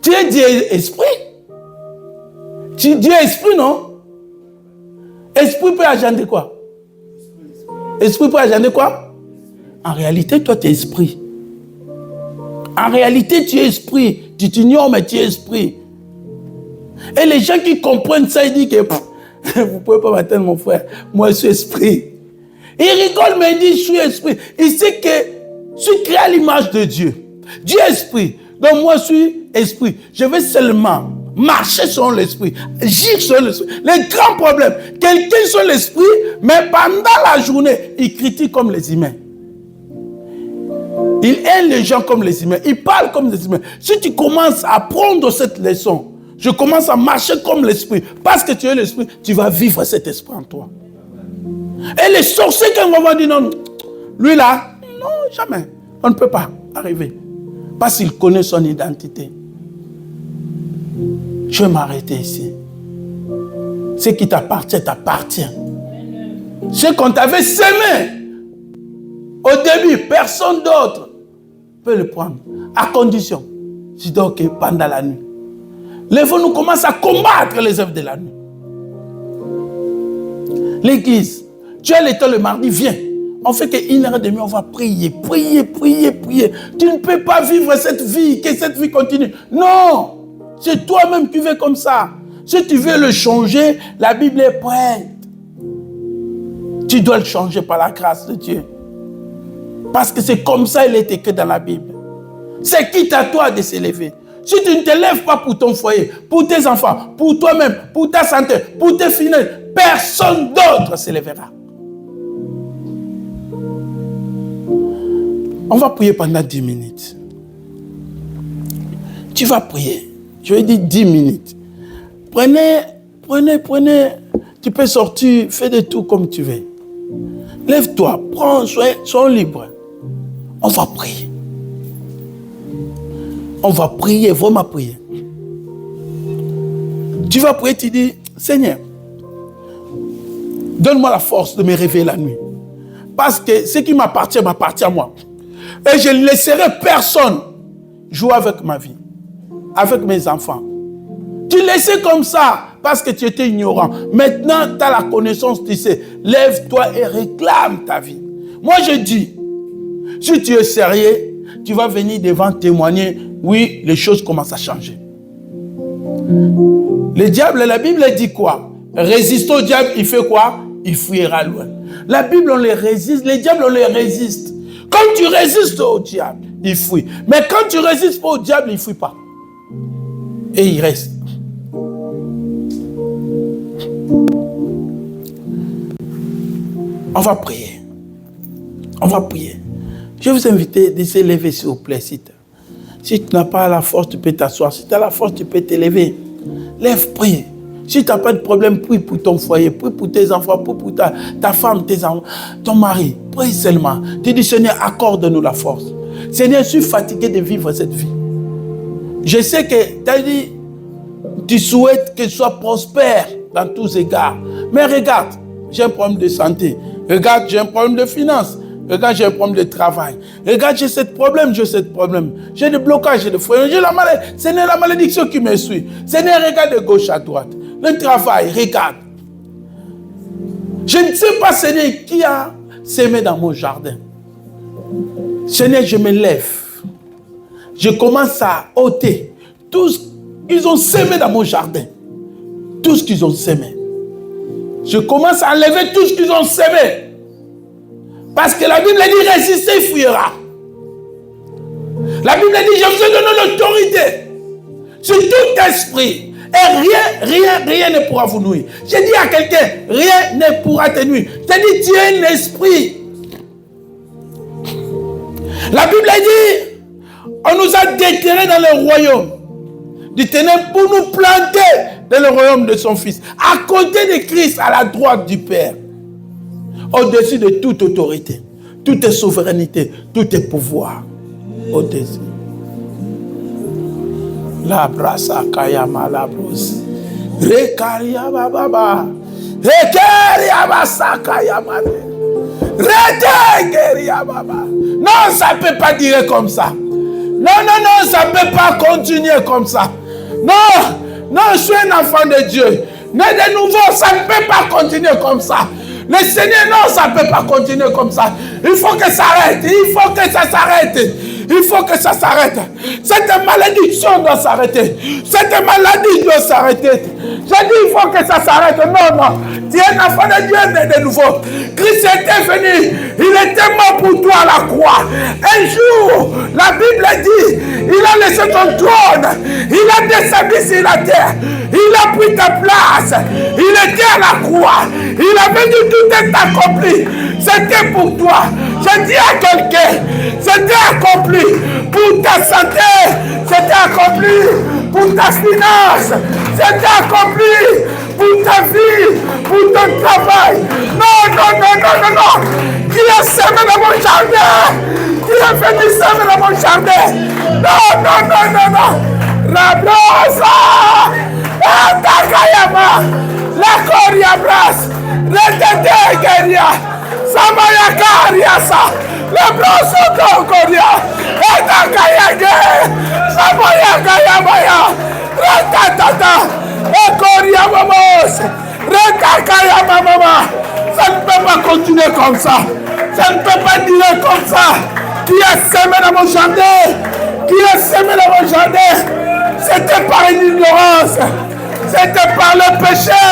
Tu es Dieu esprit. Dieu esprit, non? Esprit peut agender quoi? Esprit peut agender quoi? En réalité, toi, tu es esprit. En réalité, tu es esprit. Tu t'ignores, mais tu es esprit. Et les gens qui comprennent ça, ils disent que vous ne pouvez pas m'atteindre, mon frère. Moi, je suis esprit. Il rigole, mais il dit, je suis esprit. Il sait que je suis créé à l'image de Dieu. Dieu est esprit. Donc, moi, je suis esprit. Je vais seulement marcher selon l'esprit, agir selon l'esprit. Les grands problèmes, quelqu'un sur l'esprit, mais pendant la journée, il critique comme les humains. Il aime les gens comme les humains. Il parle comme les humains. Si tu commences à prendre cette leçon, je commence à marcher comme l'esprit. Parce que tu es l'esprit, tu vas vivre cet esprit en toi. Et les sorciers, quand on va dire non, lui là, non, jamais. On ne peut pas arriver. Parce qu'il connaît son identité. Je vais m'arrêter ici. Ce qui t'appartient, t'appartient. Ce qu'on t'avait semé au début, personne d'autre peut le prendre. À condition, si donc pendant la nuit. Lève-nous commence à combattre les œuvres de la nuit. L'église, tu as le temps le mardi, viens. On fait qu'une heure et demie, on va prier, prier, prier, prier. Tu ne peux pas vivre cette vie, que cette vie continue. Non! C'est toi-même qui veux comme ça. Si tu veux le changer, la Bible est prête. Tu dois le changer par la grâce de Dieu. Parce que c'est comme ça il est écrit dans la Bible. C'est quitte à toi de s'élever. Si tu ne te lèves pas pour ton foyer, pour tes enfants, pour toi-même, pour ta santé, pour tes finances, personne d'autre s'élèvera. On va prier pendant 10 minutes. Tu vas prier. Je vais dire 10 minutes. Prenez. Tu peux sortir, fais de tout comme tu veux. Lève-toi, prends, sois libre. On va prier. On va prier, vraiment prier. Tu vas prier, tu dis, Seigneur, donne-moi la force de me réveiller la nuit. Parce que ce qui m'appartient à moi. Et je ne laisserai personne jouer avec ma vie, avec mes enfants. Tu laissais comme ça parce que tu étais ignorant. Maintenant, tu as la connaissance, tu sais. Lève-toi et réclame ta vie. Moi, je dis, si tu es sérieux, tu vas venir devant témoigner. Oui, les choses commencent à changer. Le diable, la Bible dit quoi? Résiste au diable, il fait quoi? Il fuira loin. La Bible, on les résiste. Les diables, on les résiste. Quand tu résistes au diable, il fuit. Mais quand tu résistes pas au diable, il ne fuit pas. Et il reste. On va prier. On va prier. Je vais vous inviter de se lever, s'il vous plaît. Si tu n'as pas la force, tu peux t'asseoir. Si tu as la force, tu peux te lever. Lève, prie. Si tu n'as pas de problème, prie pour ton foyer, prie pour tes enfants, prie pour ta femme, tes enfants, ton mari. Prie seulement. Tu dis, Seigneur, accorde-nous la force. Seigneur, je suis fatigué de vivre cette vie. Je sais que tu as dit, tu souhaites que je sois prospère dans tous égards. Mais regarde, j'ai un problème de santé. Regarde, j'ai un problème de finances. Regarde, j'ai un problème de travail. Regarde, j'ai ce problème. J'ai des blocages, j'ai des problèmes. J'ai la maladie. C'est la malédiction qui me suit. Seigneur, regarde de gauche à droite. Le travail, regarde. Je ne sais pas, Seigneur, qui a sémé dans mon jardin. Seigneur, je me lève. Je commence à ôter tout ce qu'ils ont sémé dans mon jardin. tout ce qu'ils ont semé. Je commence à enlever tout ce qu'ils ont semé. Parce que la Bible dit résister, il fuira. La Bible dit je vous ai donné l'autorité sur tout esprit. Et rien ne pourra vous nuire. J'ai dit à quelqu'un, rien ne pourra te nuire. J'ai dit, tu es un esprit. La Bible dit, on nous a déterrés dans le royaume du ténèbre pour nous planter dans le royaume de son Fils. À côté de Christ, à la droite du Père. Au-dessus de toute autorité, toute souveraineté, tout pouvoir. Au-dessus. La brasa kayama la bros. Rekaria baba. Rekeria basa kayama. Retegeria baba. Non, ça ne peut pas durer comme ça. Non, ça ne peut pas continuer comme ça. Non, je suis un enfant de Dieu. Né de nouveau, ça ne peut pas continuer comme ça. Le Seigneur, non, ça ne peut pas continuer comme ça. Il faut que ça arrête. Il faut que ça s'arrête. Il faut que ça s'arrête. Cette malédiction doit s'arrêter. Cette maladie doit s'arrêter. J'ai dit, il faut que ça s'arrête. Non. Tu es un enfant de Dieu de nouveau. Christ était venu. Il était mort pour toi à la croix. Un jour, la Bible dit, il a laissé ton trône. Il a descendu sur la terre. Il a pris ta place. Il était à la croix. Il avait dit tout est accompli. C'était pour toi. Je dis à quelqu'un, c'était accompli pour ta santé. C'était accompli pour ta finance. C'était accompli pour ta vie, pour ton travail. Non. Qui a semé dans mon jardin? Qui a fait du semé dans mon jardin? Non. La brosse. La takayama. La coriabras. Retete geria. Samaya kariasa. La brosse koria. La takayage. Samaya kayamaya. Retatata. La coriabamos. Retakayama mama. Ça ne peut pas continuer comme ça. Ça ne peut pas durer comme ça. Qui a semé dans mon jardin? Qui a semé dans mon jardin? C'était par une ignorance. C'était par le péché.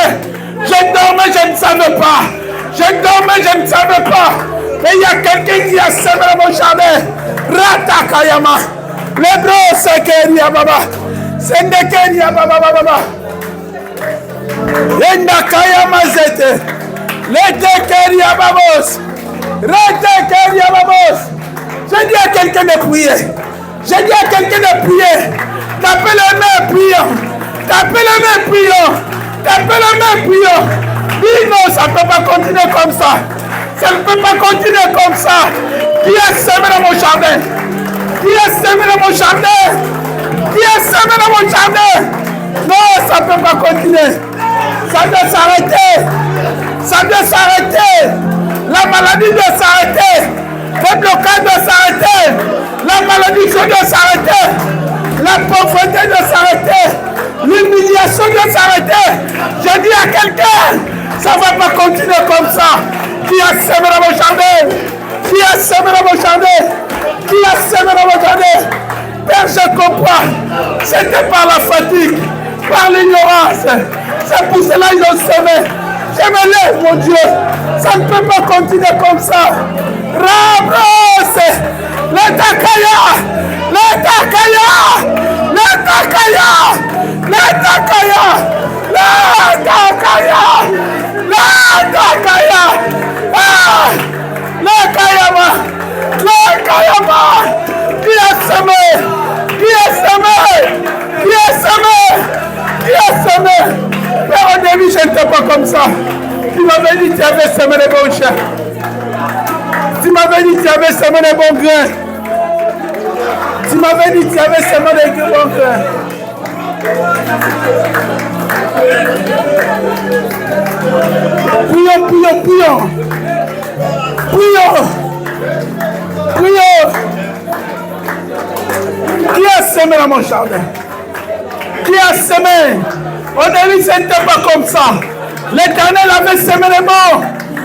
Je dormais, je ne savais pas. Je ne savais pas. Mais il y a quelqu'un qui a semé dans mon jardin. Ratakayama. Le bro, c'est Keria Baba. C'est Nekeria Baba. Endakayama Zete. Letekeria Babos. Retekeria Babos. J'ai dit à quelqu'un de prier. Tapez les mains, prions. Dis non, ça ne peut pas continuer comme ça. Ça ne peut pas continuer comme ça. Qui a semé dans mon jardin? Non, ça ne peut pas continuer. Ça doit s'arrêter. La maladie doit s'arrêter. Le blocage doit s'arrêter. La malédiction doit s'arrêter. La pauvreté doit s'arrêter. L'humiliation doit s'arrêter. Je dis à quelqu'un, ça ne va pas continuer comme ça. Qui a semé dans mon jardin? Père, je comprends. C'était par la fatigue, par l'ignorance. C'est pour cela qu'ils ont semé. Je me lève, mon Dieu. Ça ne peut pas continuer comme ça. Rabose, le takaya. Qui a semé? Père, au début, je n'étais pas comme ça. Tu m'avais dit que tu avais semé les bons champs. Tu m'avais dit que tu avais semé les bons grains. Bons grains. Prions. Qui a semé dans mon jardin? Qui a semé? Au début, ce n'était pas comme ça. L'Éternel avait semé les bons.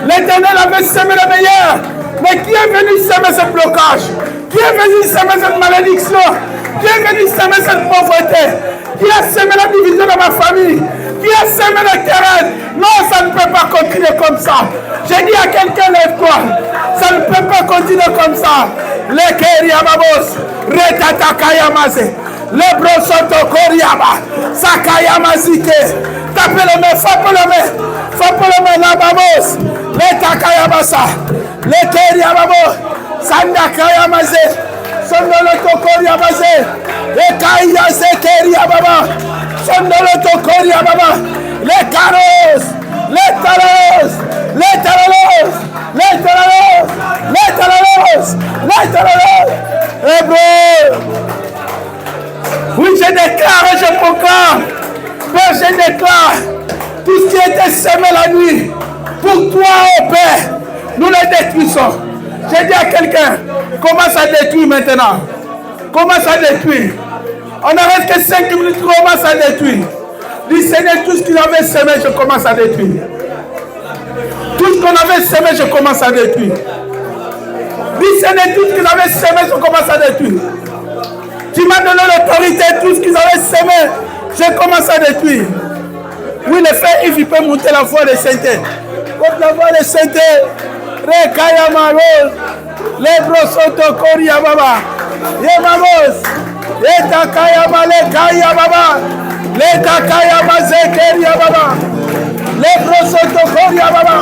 L'Éternel avait semé le meilleur. Mais qui est venu semer ce blocage? Qui est venu semer cette malédiction? Qui est venu semer cette pauvreté? Qui a semé la division dans ma famille? qui a semé le terrain. Non, ça ne peut pas continuer comme ça. J'ai dit à quelqu'un, lève-toi. Ça ne peut pas continuer comme ça. Le Keriababos, Retatakayamase, le Brosoto Koriaba, Sakayamazike. Tapez le main, frappe le main, la Babos, le Takayabasa, le Keriababos, Sandakayamase, Sondoloto Koriabase, le Kayase Keriababa, Sondoloto Koriababa, les Caros, les Taros, les Taros, les Taros, les Taros, les Taros, Hébreu. Oui, je déclare et je proclame, Père, je déclare, tout ce qui était semé la nuit, pour toi, oh Père, nous le détruisons. J'ai dit à quelqu'un, commence à détruire maintenant. Commence à détruire. On n'arrête que 5 minutes, commence à détruire. Dis Seigneur, tout ce qu'il avait semé, je commence à détruire. Tout ce qu'on avait semé, je commence à détruire. Dis Seigneur, tout ce qu'ils avaient semé, je commence à détruire. Tu m'as donné l'autorité, tout ce qu'ils avaient semé, je commence à détruire. Oui, le frère Yves, il peut monter la foi de sainteté. Contre la foi de sainteté, Rekayamaro, les brosoto Koriababa, Yemamos, Etakayama, les Kayababa, les Takayama Zekeriababa, les brosoto Koriababa,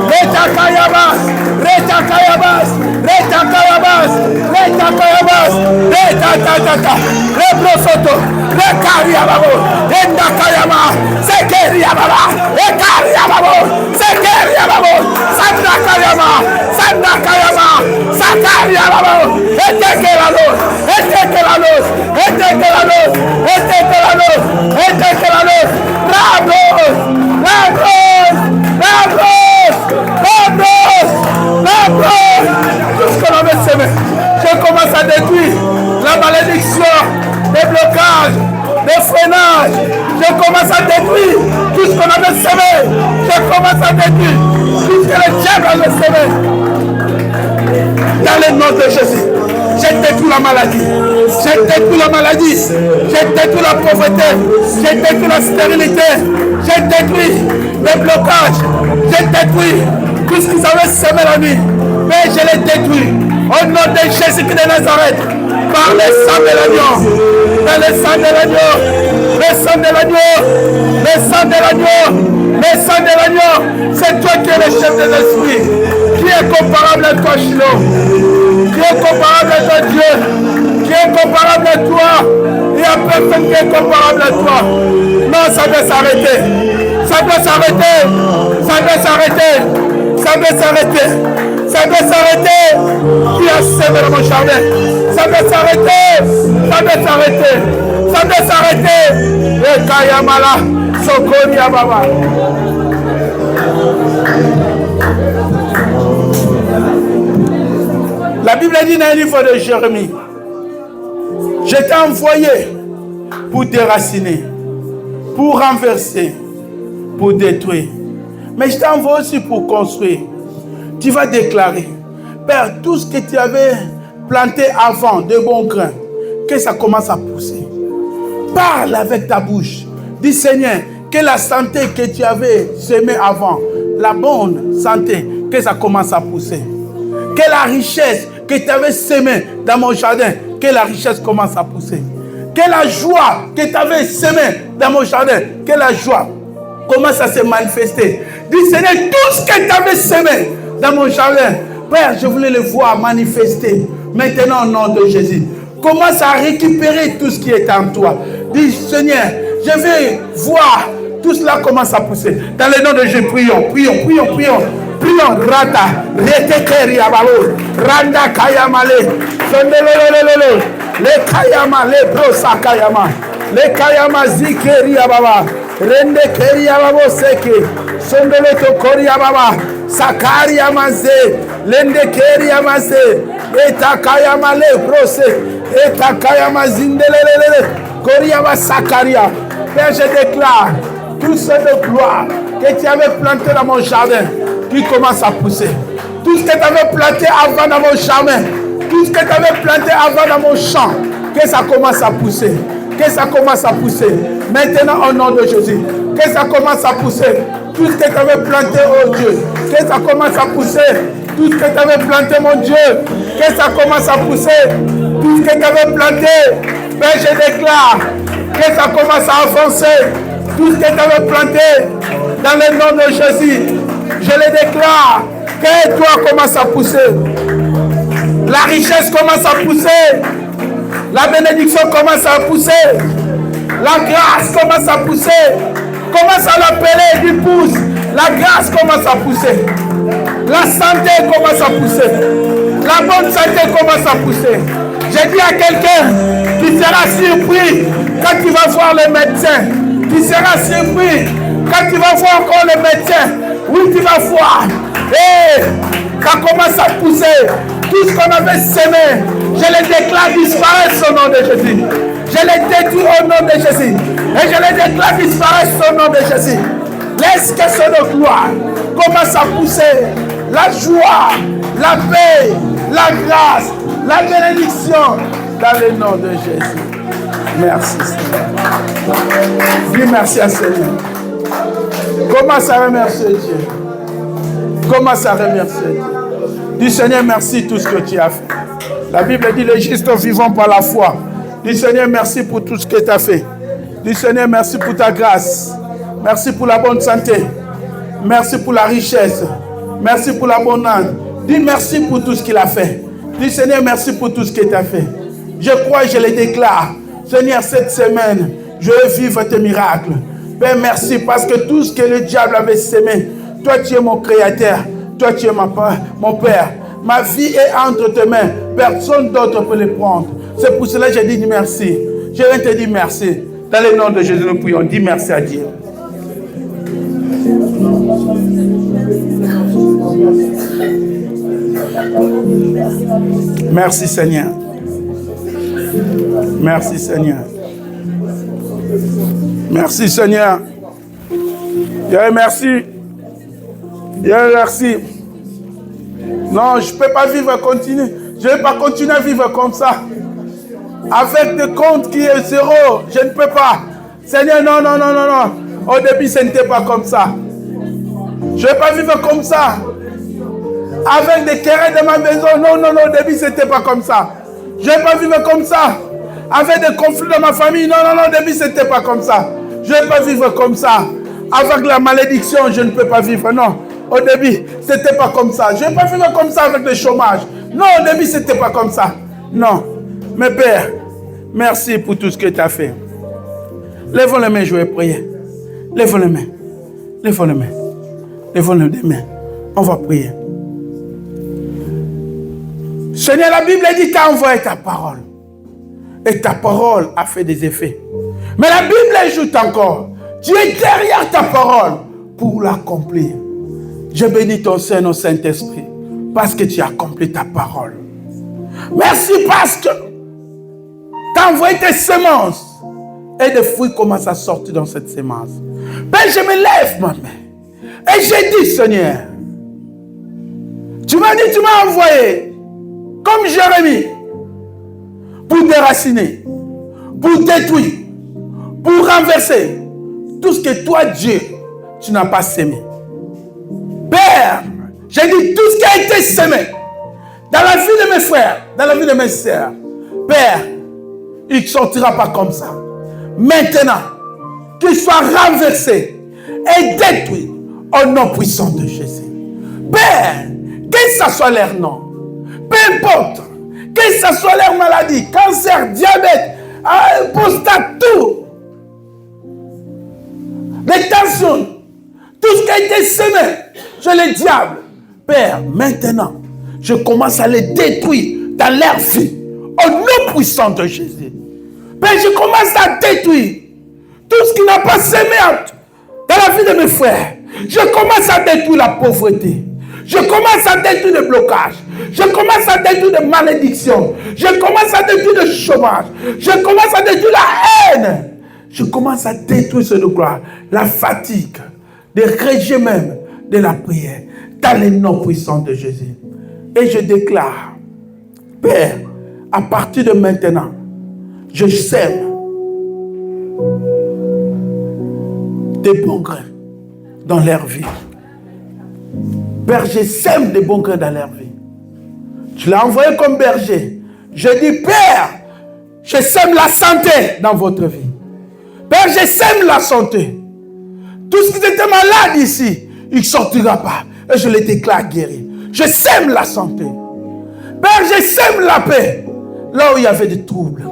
les Takayabas, Retakayabas, Retakayabas, Retakayabas, Retakayabas, les brosoto, les Kariababo, Endakayama, Zekeriababa, Ekariababo, Zekeriababo, Sandakayama, Sandakayama, Sakariababo, Etekelalos, Etekelalos, Etekelalos, Etekelalos, Etekelalos, Rabos, Rabos, Rabos, Rabos, Rabos, tout ce qu'on avait semé, je commence à détruire la malédiction, les blocages, les freinages, je commence à détruire tout ce qu'on avait semé, je commence à détruire tout ce que le diable avait semé. Dans le nom de Jésus, j'ai détruit la maladie, j'ai détruit la maladie, j'ai détruit la pauvreté, j'ai détruit la stérilité, j'ai détruit les blocages, j'ai détruit tout ce qu'ils avaient semé la nuit, mais je les détruis au nom de Jésus de Nazareth, par le sang de l'agneau, par le sang de l'agneau, le sang de l'agneau, le sang de l'agneau, le sang de l'agneau, c'est toi qui es le chef de l'esprit. Qui est comparable à toi, Shiloh? Qui est comparable à toi, Dieu? Qui est comparable à toi? Il y a personne qui est comparable à toi. Non, ça doit s'arrêter. Ça doit s'arrêter. Ça doit s'arrêter. Ça doit s'arrêter. Ça doit s'arrêter. Qui a semé dans mon jardin? Ça doit s'arrêter. Ça doit s'arrêter. Ça doit s'arrêter. Et Kayamala, Sokoni Ababa. La Bible dit dans le livre de Jérémie, je t'ai envoyé pour déraciner, pour renverser, pour détruire. Mais je t'ai envoyé aussi pour construire. Tu vas déclarer, Père, tout ce que tu avais planté avant de bons grains, que ça commence à pousser. Parle avec ta bouche. Dis Seigneur, que la santé que tu avais semée avant, la bonne santé, que ça commence à pousser. Que la richesse que tu avais semée dans mon jardin, que la richesse commence à pousser. Que la joie que tu avais semée dans mon jardin, que la joie commence à se manifester. Dis Seigneur, tout ce que tu avais semé dans mon jardin, Père, je voulais le voir manifester. Maintenant, au nom de Jésus, commence à récupérer tout ce qui est en toi. Dis Seigneur, je vais voir tout cela commence à pousser. Dans le nom de Jésus, prions. Prions, Rata, Retekeri Abalo, Randa Kayamale, Sondelolololo, Le Kayama, Le Brosa Kayama, Le Kayama Zikeri Ababa, Rende Keri Ababo Seke, Sondeleto Kori Ababa, Sakari Amaze, Lende Keri Amaze, Eta Kayama Le Brose, Eta Kayama Zindelele, Koriaba Sakaria. Père, je déclare tout ce de gloire que tu avais planté dans mon jardin, qui commence à pousser. Tout ce que tu avais planté avant dans mon jardin, tout ce que tu avais planté avant dans mon champ, que ça commence à pousser. Que ça commence à pousser. Maintenant, au nom de Jésus, Que ça commence à pousser. Tout ce que tu avais planté, oh Dieu. Que ça commence à pousser. Tout ce que tu avais planté, mon Dieu. Que ça commence à pousser. Tout ce que tu avais planté. Père, je déclare que ça commence à avancer. Tout ce que tu avais planté dans le nom de Jésus. Je le déclare. Que toi commence à pousser. La richesse commence à pousser. La bénédiction commence à pousser. La grâce commence à pousser. Commence à l'appeler, il pousse. La grâce commence à pousser. La santé commence à pousser. La bonne santé commence à pousser. J'ai dit à quelqu'un qui sera surpris quand tu vas voir le médecin. Tu seras surpris quand tu vas voir encore le médecin. Oui, tu vas voir. Et ça commence à pousser. Tout ce qu'on avait semé, je le déclare disparaître au nom de Jésus. Je le détruis au nom de Jésus. Et je le déclare disparaître au nom de Jésus. Laisse que son gloire commence à pousser. La joie, la paix, la grâce, la bénédiction dans le nom de Jésus. Merci Seigneur. Dis merci à Seigneur. Commence à remercier Dieu. Commence à remercier Dieu. Dis Seigneur, merci tout ce que tu as fait. La Bible dit les justes vivant par la foi. Dis Seigneur, merci pour tout ce que tu as fait. Dis Seigneur, merci pour ta grâce. Merci pour la bonne santé. Merci pour la richesse. Merci pour l'abondance. Dis merci pour tout ce qu'il a fait. Dis Seigneur, merci pour tout ce que tu as fait. Je crois et je le déclare. Seigneur, cette semaine, je veux vivre tes miracles. Père, merci parce que tout ce que le diable avait semé, toi tu es mon créateur. Toi tu es mon Père. Ma vie est entre tes mains. Personne d'autre peut le prendre. C'est pour cela que je dis merci. Je viens te dire merci. Dans le nom de Jésus, nous prions. Dis merci à Dieu. Merci Seigneur. Merci Seigneur. Merci Seigneur. Je remercie. Je remercie. Non, je ne peux pas vivre, continuer. Je ne vais pas continuer à vivre comme ça. Avec des comptes qui est zéro, je ne peux pas. Seigneur, non, non, non, non, non. Au début, ce n'était pas comme ça. Je ne vais pas vivre comme ça. Avec des querelles de ma maison. Non, non, non, au début, ce n'était pas comme ça. Je ne vais pas vivre comme ça. Avec des conflits de ma famille. Non, non, non, au début, ce n'était pas comme ça. Je ne vais pas vivre comme ça. Avec la malédiction, je ne peux pas vivre. Non, au début, ce n'était pas comme ça. Je ne vais pas vivre comme ça avec le chômage. Non, au début, ce n'était pas comme ça. Non. Mais Père, merci pour tout ce que tu as fait. Lèvons les mains, je vais prier. Lèvons les mains. Lèvons les mains. Lèvons les mains. On va prier. Seigneur, la Bible dit que tu as envoyé ta parole. Et ta parole a fait des effets. Mais la Bible ajoute encore. Tu es derrière ta parole pour l'accomplir. Je bénis ton Saint, Saint-Esprit, parce que tu as accompli ta parole. Merci parce que tu as envoyé tes semences et des fruits commencent à sortir dans cette semence. Ben, je me lève, ma main, et j'ai dit, Seigneur, tu m'as dit, tu m'as envoyé comme Jérémie pour déraciner, pour détruire, pour renverser tout ce que toi, Dieu, tu n'as pas sémé. Père, j'ai dit tout ce qui a été semé dans la vie de mes frères, dans la vie de mes sœurs. Père, il ne sortira pas comme ça. Maintenant, qu'il soit renversé et détruit au nom puissant de Jésus. Père, que ce soit leur nom, peu importe, que ce soit leur maladie, cancer, diabète, prostate, tout, les tensions, tout ce qui a été semé, je le diable. Père, maintenant, je commence à les détruire dans leur vie, au nom puissant de Jésus. Père, je commence à détruire tout ce qui n'a pas semé dans la vie de mes frères. Je commence à détruire la pauvreté. Je commence à détruire le blocage. Je commence à détruire les malédictions. Je commence à détruire le chômage. Je commence à détruire la haine. Je commence à détruire ce de gloire, la fatigue, le rejet même de la prière, dans le nom puissant de Jésus. Et je déclare, Père, à partir de maintenant, je sème des bons grains dans leur vie. Père, je sème des bons grains dans leur vie. Tu l'as envoyé comme berger. Je dis, Père, je sème la santé dans votre vie. Père, je sème la santé. Tout ce qui était malade ici, il ne sortira pas. Et je les déclare guéri. Je sème la santé. Père, je sème la paix là où il y avait des troubles.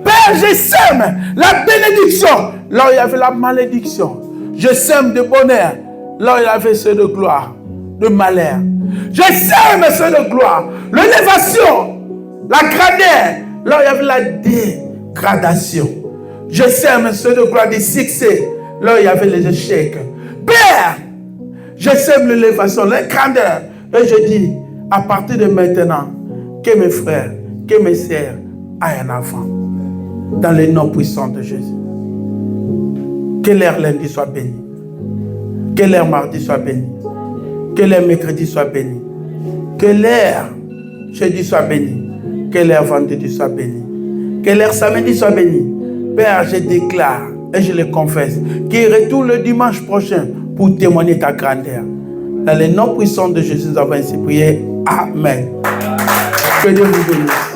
Père, je sème la bénédiction là où il y avait la malédiction. Je sème de bonheur là où il y avait ceux de gloire, de malheur. Je sème ceux de gloire, l'élévation, la grandeur là où il y avait la dégradation. Je sème ceux de gloire, des succès là où il y avait les échecs. Père, je sème l'élévation, la grandeur. Et je dis, à partir de maintenant, que mes frères, que mes sœurs aient un enfant. Dans le nom puissant de Jésus. Que leur lundi soit béni. Que leur mardi soit béni. Que leur mercredi soit béni. Que leur jeudi soit béni. Que leur vendredi soit béni. Que leur samedi soit béni. Père, je déclare et je le confesse qu'ils retournent le dimanche prochain pour témoigner ta grandeur. Dans le nom puissant de Jésus, nous avons ainsi prié. Amen. Que Dieu vous bénisse.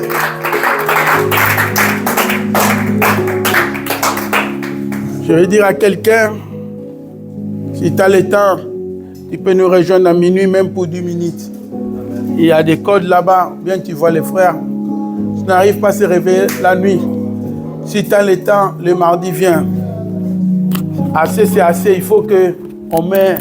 Je vais dire à quelqu'un, si tu as le temps, tu peux nous rejoindre à minuit, même pour 10 minutes. Il y a des codes là-bas. Bien, tu vois les frères. Tu n'arrives pas à se réveiller la nuit. Si tu as le temps, le mardi vient. Assez, c'est assez. Il faut qu'on met